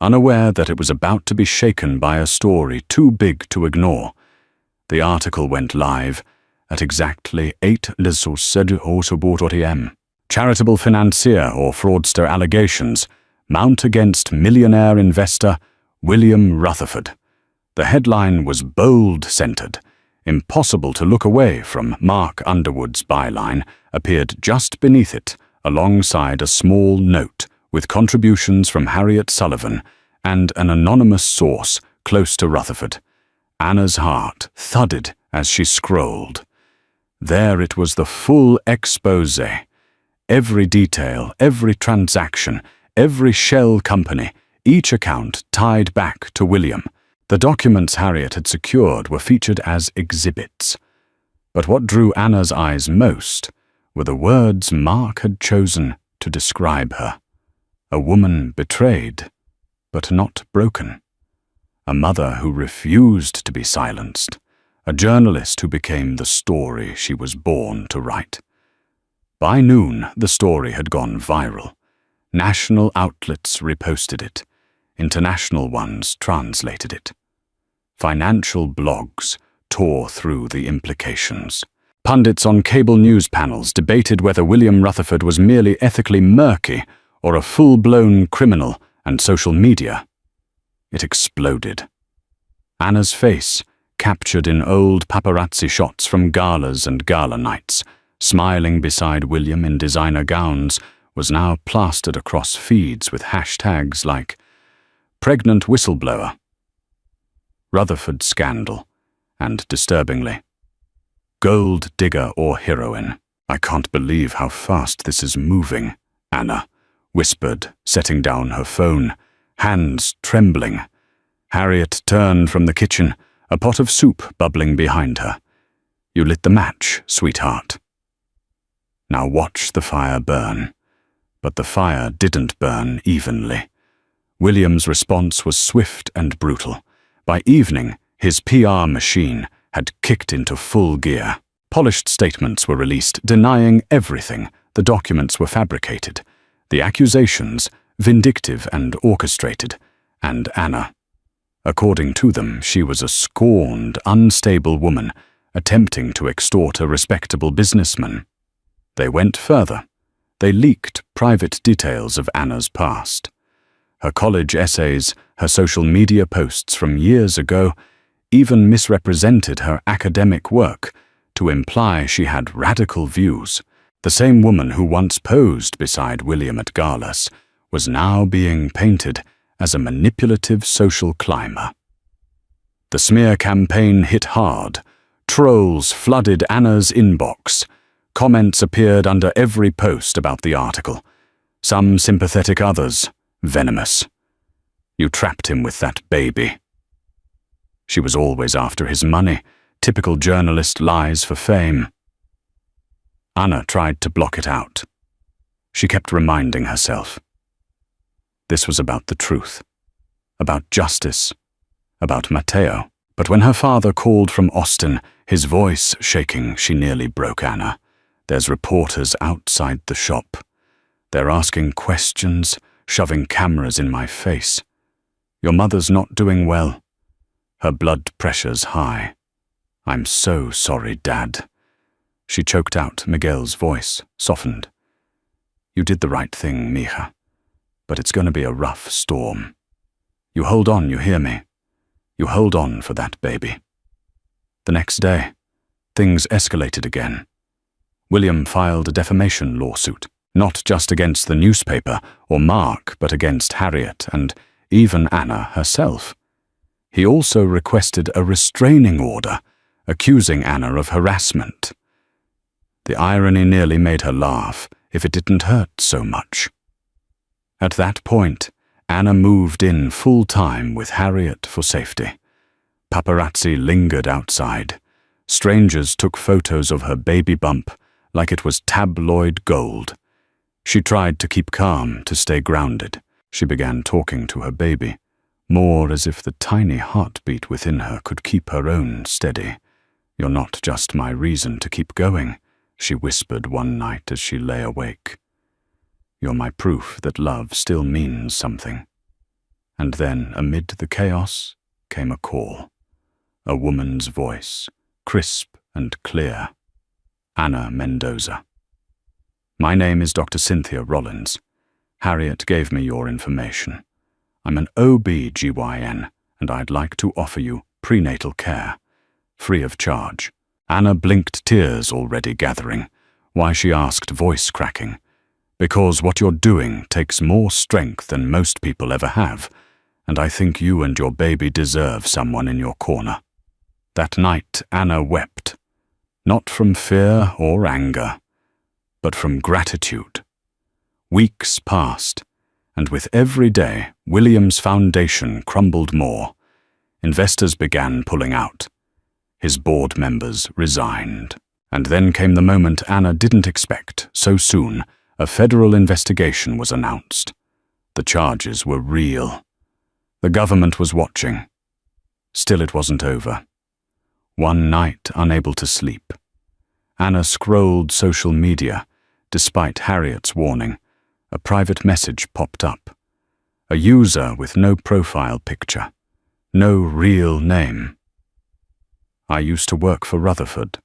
Unaware that it was about to be shaken by a story too big to ignore, the article went live at exactly 8:07 a.m. Charitable financier or fraudster allegations mount against millionaire investor William Rutherford. The headline was bold-centered. Impossible to look away from. Mark Underwood's byline appeared just beneath it, alongside a small note with contributions from Harriet Sullivan and an anonymous source close to Rutherford. Anna's heart thudded as she scrolled. There it was, the full expose. Every detail, every transaction, every shell company, each account tied back to William. The documents Harriet had secured were featured as exhibits. But what drew Anna's eyes most were the words Mark had chosen to describe her. A woman betrayed, but not broken. A mother who refused to be silenced. A journalist who became the story she was born to write. By noon, the story had gone viral. National outlets reposted it. International ones translated it. Financial blogs tore through the implications. Pundits on cable news panels debated whether William Rutherford was merely ethically murky or a full-blown criminal, and social media. It exploded. Anna's face, captured in old paparazzi shots from galas and gala nights, smiling beside William in designer gowns, was now plastered across feeds with hashtags like pregnant whistleblower, Rutherford scandal, and, disturbingly, gold digger or heroine. I can't believe how fast this is moving, Anna whispered, setting down her phone, hands trembling. Harriet turned from the kitchen, a pot of soup bubbling behind her. You lit the match, sweetheart. Now watch the fire burn. But the fire didn't burn evenly. William's response was swift and brutal. By evening, his PR machine had kicked into full gear. Polished statements were released, denying everything. The documents were fabricated. The accusations, vindictive and orchestrated. And Anna. According to them, she was a scorned, unstable woman, attempting to extort a respectable businessman. They went further. They leaked private details of Anna's past. Her college essays, her social media posts from years ago, even misrepresented her academic work to imply she had radical views. The same woman who once posed beside William at galas was now being painted as a manipulative social climber. The smear campaign hit hard. Trolls flooded Anna's inbox. Comments appeared under every post about the article. Some sympathetic, others venomous. You trapped him with that baby. She was always after his money. Typical journalist lies for fame. Anna tried to block it out. She kept reminding herself. This was about the truth, about justice, about Matteo. But when her father called from Austin, his voice shaking, she nearly broke Anna. There's reporters outside the shop. They're asking questions, shoving cameras in my face. Your mother's not doing well. Her blood pressure's high. I'm so sorry, Dad. She choked out. Miguel's voice softened. You did the right thing, mija. But it's going to be a rough storm. You hold on, you hear me? You hold on for that baby. The next day, things escalated again. William filed a defamation lawsuit, not just against the newspaper or Mark, but against Harriet and even Anna herself. He also requested a restraining order, accusing Anna of harassment. The irony nearly made her laugh, if it didn't hurt so much. At that point, Anna moved in full-time with Harriet for safety. Paparazzi lingered outside. Strangers took photos of her baby bump like it was tabloid gold. She tried to keep calm, to stay grounded. She began talking to her baby, more as if the tiny heartbeat within her could keep her own steady. You're not just my reason to keep going, she whispered one night as she lay awake. You're my proof that love still means something. And then, amid the chaos, came a call. A woman's voice, crisp and clear. Anna Mendoza. My name is Dr. Cynthia Rollins. Harriet gave me your information. I'm an OB-GYN, and I'd like to offer you prenatal care, free of charge. Anna blinked, tears already gathering. Why, she asked, voice cracking. Because what you're doing takes more strength than most people ever have, and I think you and your baby deserve someone in your corner. That night, Anna wept. not from fear or anger, but from gratitude. Weeks passed, and with every day, William's foundation crumbled more. Investors began pulling out. His board members resigned. And then came the moment Anna didn't expect. So soon, a federal investigation was announced. The charges were real. The government was watching. Still, it wasn't over. One night, unable to sleep, Anna scrolled social media. Despite Harriet's warning, a private message popped up. A user with no profile picture, no real name. I used to work for Rutherford.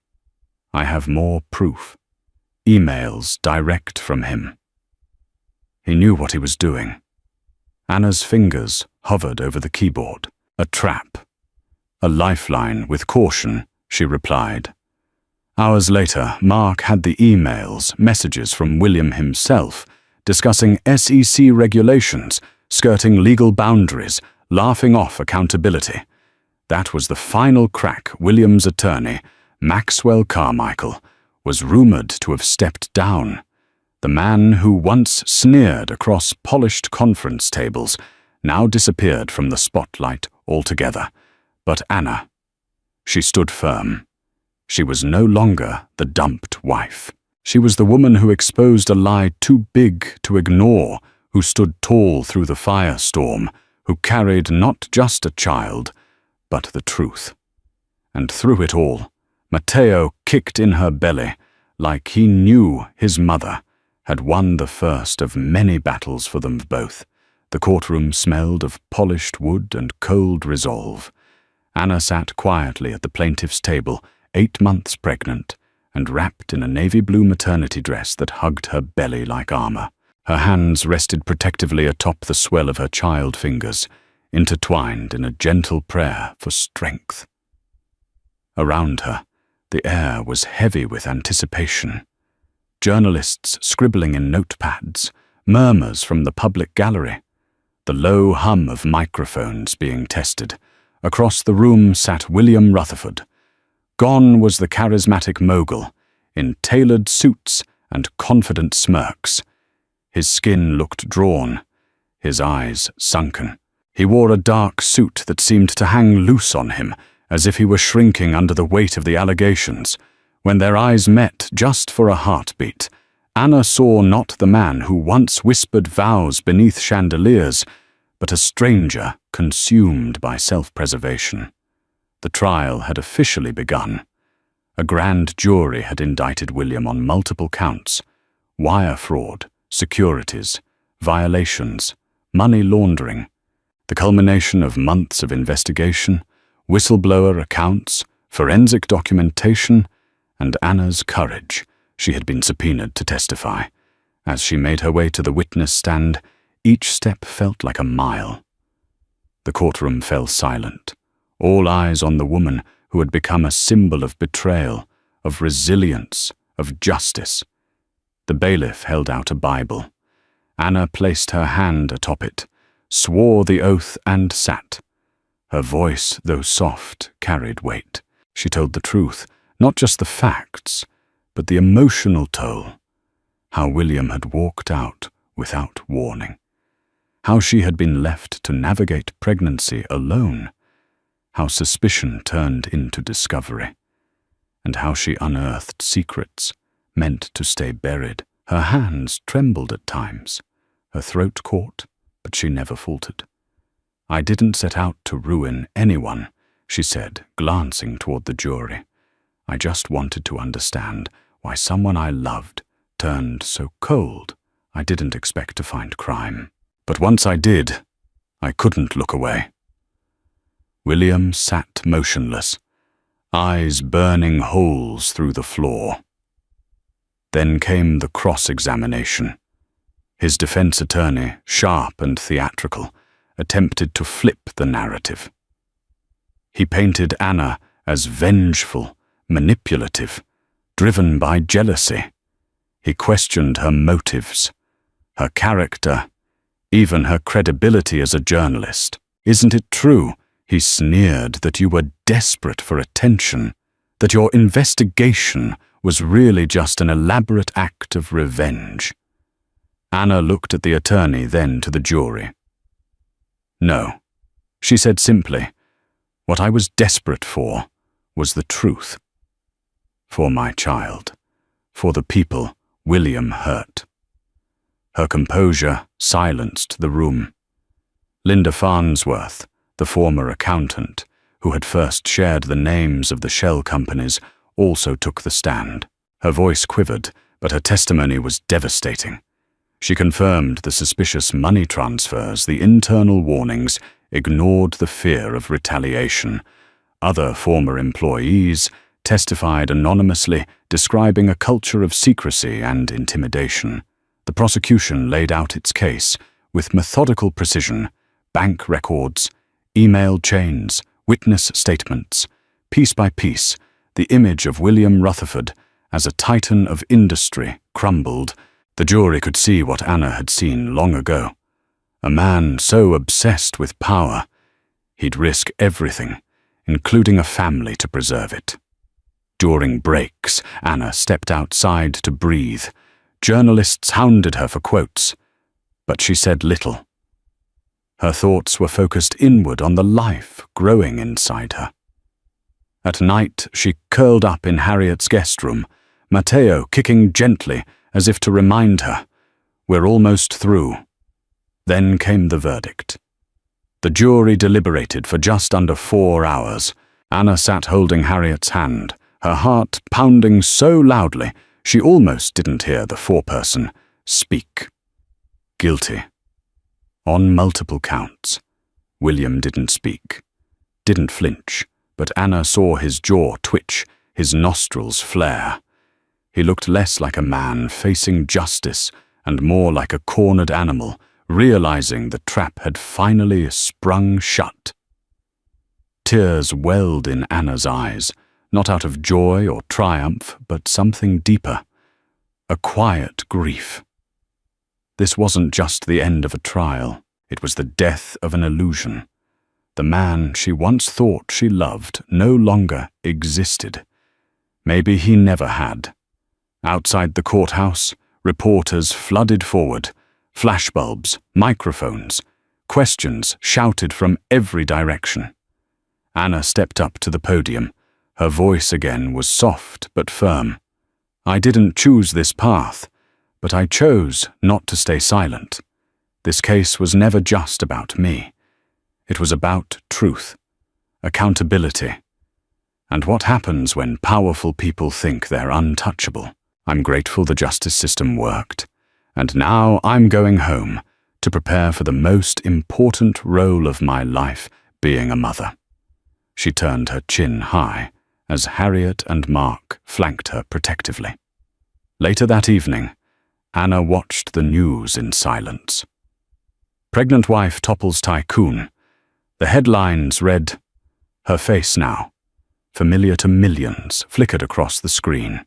I have more proof. Emails direct from him. He knew what he was doing. Anna's fingers hovered over the keyboard. A trap. A lifeline with caution, she replied. Hours later, Mark had the emails, messages from William himself, discussing SEC regulations, skirting legal boundaries, laughing off accountability. That was the final crack. William's attorney, Maxwell Carmichael, was rumored to have stepped down. The man who once sneered across polished conference tables now disappeared from the spotlight altogether. But Anna, she stood firm. She was no longer the dumped wife. She was the woman who exposed a lie too big to ignore, who stood tall through the firestorm, who carried not just a child, but the truth. And through it all, Matteo kicked in her belly like he knew his mother had won the first of many battles for them both. The courtroom smelled of polished wood and cold resolve. Anna sat quietly at the plaintiff's table, 8 months pregnant, and wrapped in a navy blue maternity dress that hugged her belly like armor. Her hands rested protectively atop the swell of her child fingers, intertwined in a gentle prayer for strength. Around her, the air was heavy with anticipation. Journalists scribbling in notepads, murmurs from the public gallery, the low hum of microphones being tested. Across the room sat William Rutherford. Gone was the charismatic mogul, in tailored suits and confident smirks. His skin looked drawn, his eyes sunken. He wore a dark suit that seemed to hang loose on him, as if he were shrinking under the weight of the allegations. When their eyes met just for a heartbeat, Anna saw not the man who once whispered vows beneath chandeliers, but a stranger consumed by self-preservation. The trial had officially begun. A grand jury had indicted William on multiple counts: wire fraud, securities, violations, money laundering. The culmination of months of investigation, whistleblower accounts, forensic documentation, and Anna's courage. She had been subpoenaed to testify. As she made her way to the witness stand, each step felt like a mile. The courtroom fell silent, all eyes on the woman who had become a symbol of betrayal, of resilience, of justice. The bailiff held out a Bible. Anna placed her hand atop it, swore the oath, and sat. Her voice, though soft, carried weight. She told the truth, not just the facts, but the emotional toll. How William had walked out without warning. How she had been left to navigate pregnancy alone. How suspicion turned into discovery. And how she unearthed secrets meant to stay buried. Her hands trembled at times. Her throat caught, but she never faltered. "I didn't set out to ruin anyone," she said, glancing toward the jury. "I just wanted to understand why someone I loved turned so cold. I didn't expect to find crime. But once I did, I couldn't look away." William sat motionless, eyes burning holes through the floor. Then came the cross-examination. His defense attorney, sharp and theatrical, attempted to flip the narrative. He painted Anna as vengeful, manipulative, driven by jealousy. He questioned her motives, her character, even her credibility as a journalist. "Isn't it true," he sneered, "that you were desperate for attention, that your investigation was really just an elaborate act of revenge. Anna looked at the attorney, then to the jury. No, she said simply, what I was desperate for was the truth. For my child, for the people William hurt. Her composure silenced the room. Linda Farnsworth, the former accountant, who had first shared the names of the shell companies, also took the stand. Her voice quivered, but her testimony was devastating. She confirmed the suspicious money transfers, the internal warnings, ignored the fear of retaliation. Other former employees testified anonymously, describing a culture of secrecy and intimidation. The prosecution laid out its case with methodical precision: bank records, email chains, witness statements. Piece by piece, the image of William Rutherford as a titan of industry crumbled. The jury could see what Anna had seen long ago. A man so obsessed with power, he'd risk everything, including a family, to preserve it. During breaks, Anna stepped outside to breathe. Journalists hounded her for quotes, but she said little. Her thoughts were focused inward on the life growing inside her. At night, she curled up in Harriet's guest room, Matteo kicking gently as if to remind her, "We're almost through." Then came the verdict. The jury deliberated for just under 4 hours. Anna sat holding Harriet's hand, her heart pounding so loudly she almost didn't hear the foreperson speak. Guilty. On multiple counts. William didn't speak, didn't flinch, but Anna saw his jaw twitch, his nostrils flare. He looked less like a man facing justice and more like a cornered animal, realizing the trap had finally sprung shut. Tears welled in Anna's eyes, not out of joy or triumph, but something deeper, a quiet grief. This wasn't just the end of a trial, it was the death of an illusion. The man she once thought she loved no longer existed. Maybe he never had. Outside the courthouse, reporters flooded forward, flashbulbs, microphones, questions shouted from every direction. Anna stepped up to the podium. Her voice again was soft but firm. "I didn't choose this path, but I chose not to stay silent. This case was never just about me. It was about truth, accountability, and what happens when powerful people think they're untouchable. I'm grateful the justice system worked, and now I'm going home to prepare for the most important role of my life, being a mother." She turned her chin high as Harriet and Mark flanked her protectively. Later that evening, Anna watched the news in silence. Pregnant wife topples tycoon. The headlines read, "Her face now, familiar to millions," flickered across the screen.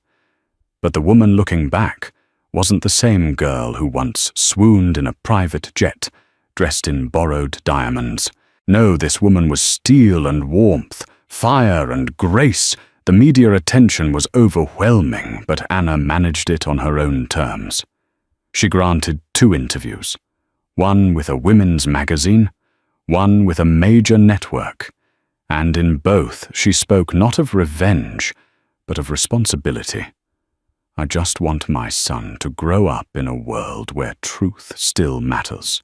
But the woman looking back wasn't the same girl who once swooned in a private jet, dressed in borrowed diamonds. No, this woman was steel and warmth, fire and grace. The media attention was overwhelming, but Anna managed it on her own terms. She granted 2 interviews, one with a women's magazine, one with a major network, and in both she spoke not of revenge, but of responsibility. "I just want my son to grow up in a world where truth still matters,"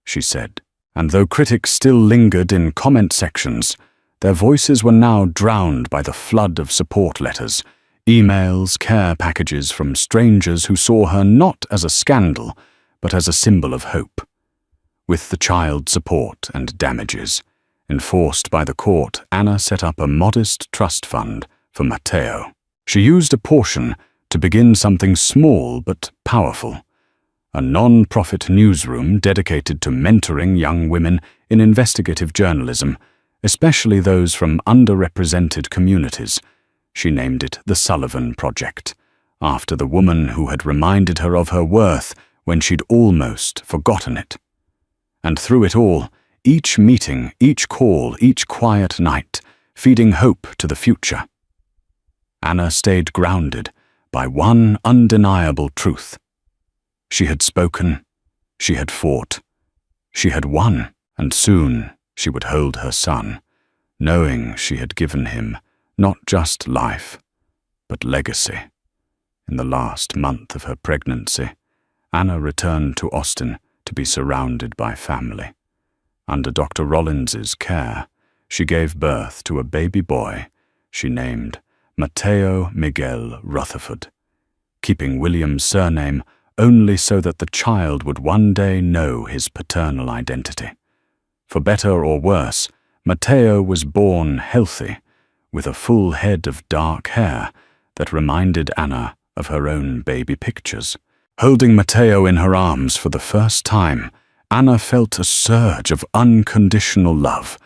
she said. And though critics still lingered in comment sections, their voices were now drowned by the flood of support letters, emails, care packages from strangers who saw her not as a scandal, but as a symbol of hope. With the child support and damages enforced by the court, Anna set up a modest trust fund for Matteo. She used a portion to begin something small but powerful, a non-profit newsroom dedicated to mentoring young women in investigative journalism, especially those from underrepresented communities. She named it the Sullivan Project, after the woman who had reminded her of her worth when she'd almost forgotten it. And through it all, each meeting, each call, each quiet night, feeding hope to the future. Anna stayed grounded by one undeniable truth. She had spoken, she had fought, she had won, and soon she would hold her son, knowing she had given him not just life, but legacy. In the last month of her pregnancy, Anna returned to Austin to be surrounded by family. Under Dr. Rollins's care, she gave birth to a baby boy she named Mateo Miguel Rutherford, keeping William's surname only so that the child would one day know his paternal identity. For better or worse, Mateo was born healthy, with a full head of dark hair that reminded Anna of her own baby pictures. Holding Mateo in her arms for the first time, Anna felt a surge of unconditional love,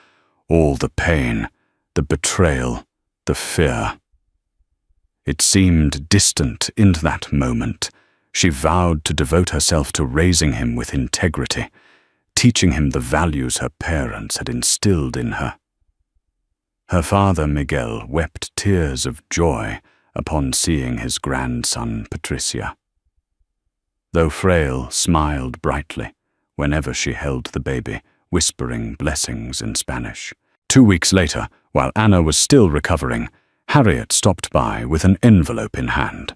all the pain, the betrayal, the fear. It seemed distant in that moment. She vowed to devote herself to raising him with integrity, teaching him the values her parents had instilled in her. Her father, Miguel, wept tears of joy upon seeing his grandson, Patricia. Though frail, smiled brightly whenever she held the baby, whispering blessings in Spanish. 2 weeks later, while Anna was still recovering, Harriet stopped by with an envelope in hand.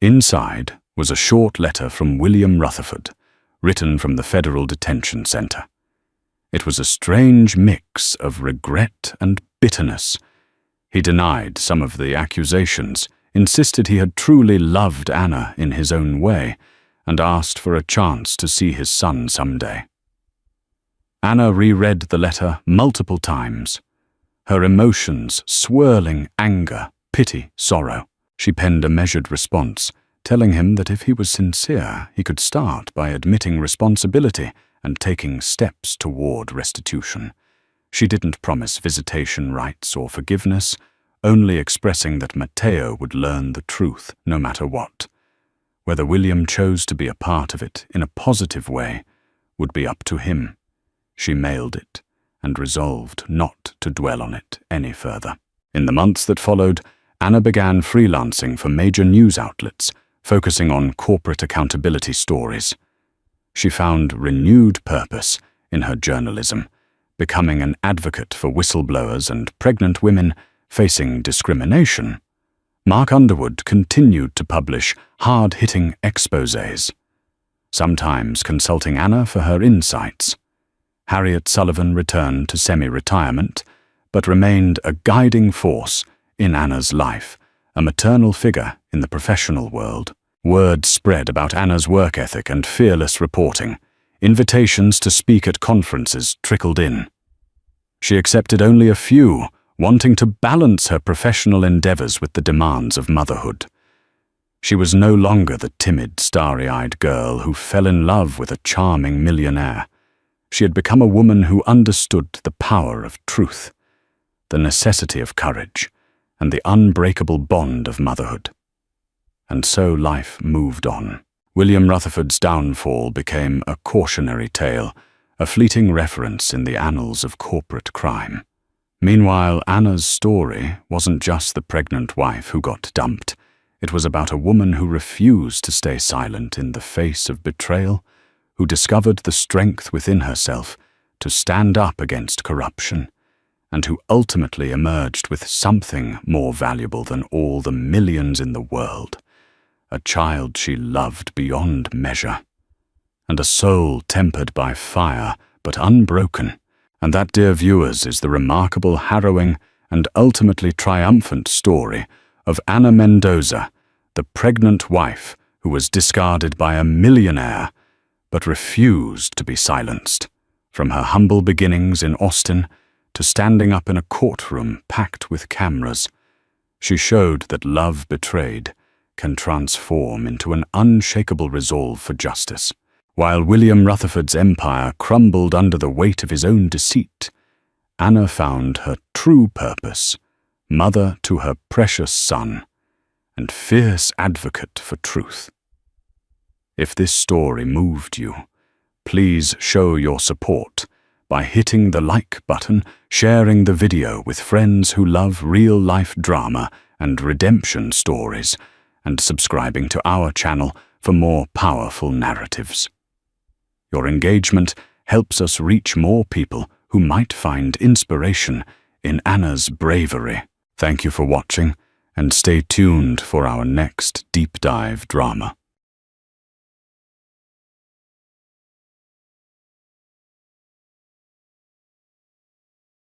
Inside was a short letter from William Rutherford, written from the Federal Detention Center. It was a strange mix of regret and bitterness. He denied some of the accusations, insisted he had truly loved Anna in his own way, and asked for a chance to see his son someday. Anna reread the letter multiple times, her emotions swirling anger, pity, sorrow. She penned a measured response, telling him that if he was sincere, he could start by admitting responsibility and taking steps toward restitution. She didn't promise visitation rights or forgiveness, only expressing that Mateo would learn the truth no matter what. Whether William chose to be a part of it in a positive way would be up to him. She mailed it and resolved not to dwell on it any further. In the months that followed, Anna began freelancing for major news outlets, focusing on corporate accountability stories. She found renewed purpose in her journalism, becoming an advocate for whistleblowers and pregnant women facing discrimination. Mark Underwood continued to publish hard-hitting exposés, sometimes consulting Anna for her insights. Harriet Sullivan returned to semi-retirement, but remained a guiding force in Anna's life, a maternal figure in the professional world. Word spread about Anna's work ethic and fearless reporting. Invitations to speak at conferences trickled in. She accepted only a few, wanting to balance her professional endeavors with the demands of motherhood. She was no longer the timid, starry-eyed girl who fell in love with a charming millionaire. She had become a woman who understood the power of truth, the necessity of courage, and the unbreakable bond of motherhood. And so life moved on. William Rutherford's downfall became a cautionary tale, a fleeting reference in the annals of corporate crime. Meanwhile, Anna's story wasn't just the pregnant wife who got dumped. It was about a woman who refused to stay silent in the face of betrayal, who discovered the strength within herself to stand up against corruption, and who ultimately emerged with something more valuable than all the millions in the world, a child she loved beyond measure, and a soul tempered by fire but unbroken. And that, dear viewers, is the remarkable, harrowing, and ultimately triumphant story of Ana Mendoza, the pregnant wife who was discarded by a millionaire but refused to be silenced. From her humble beginnings in Austin to standing up in a courtroom packed with cameras, she showed that love betrayed can transform into an unshakable resolve for justice. While William Rutherford's empire crumbled under the weight of his own deceit, Anna found her true purpose, mother to her precious son, and fierce advocate for truth. If this story moved you, please show your support by hitting the like button, sharing the video with friends who love real-life drama, and redemption stories, and subscribing to our channel for more powerful narratives. Your engagement helps us reach more people who might find inspiration in Anna's bravery. Thank you for watching, and stay tuned for our next deep dive drama.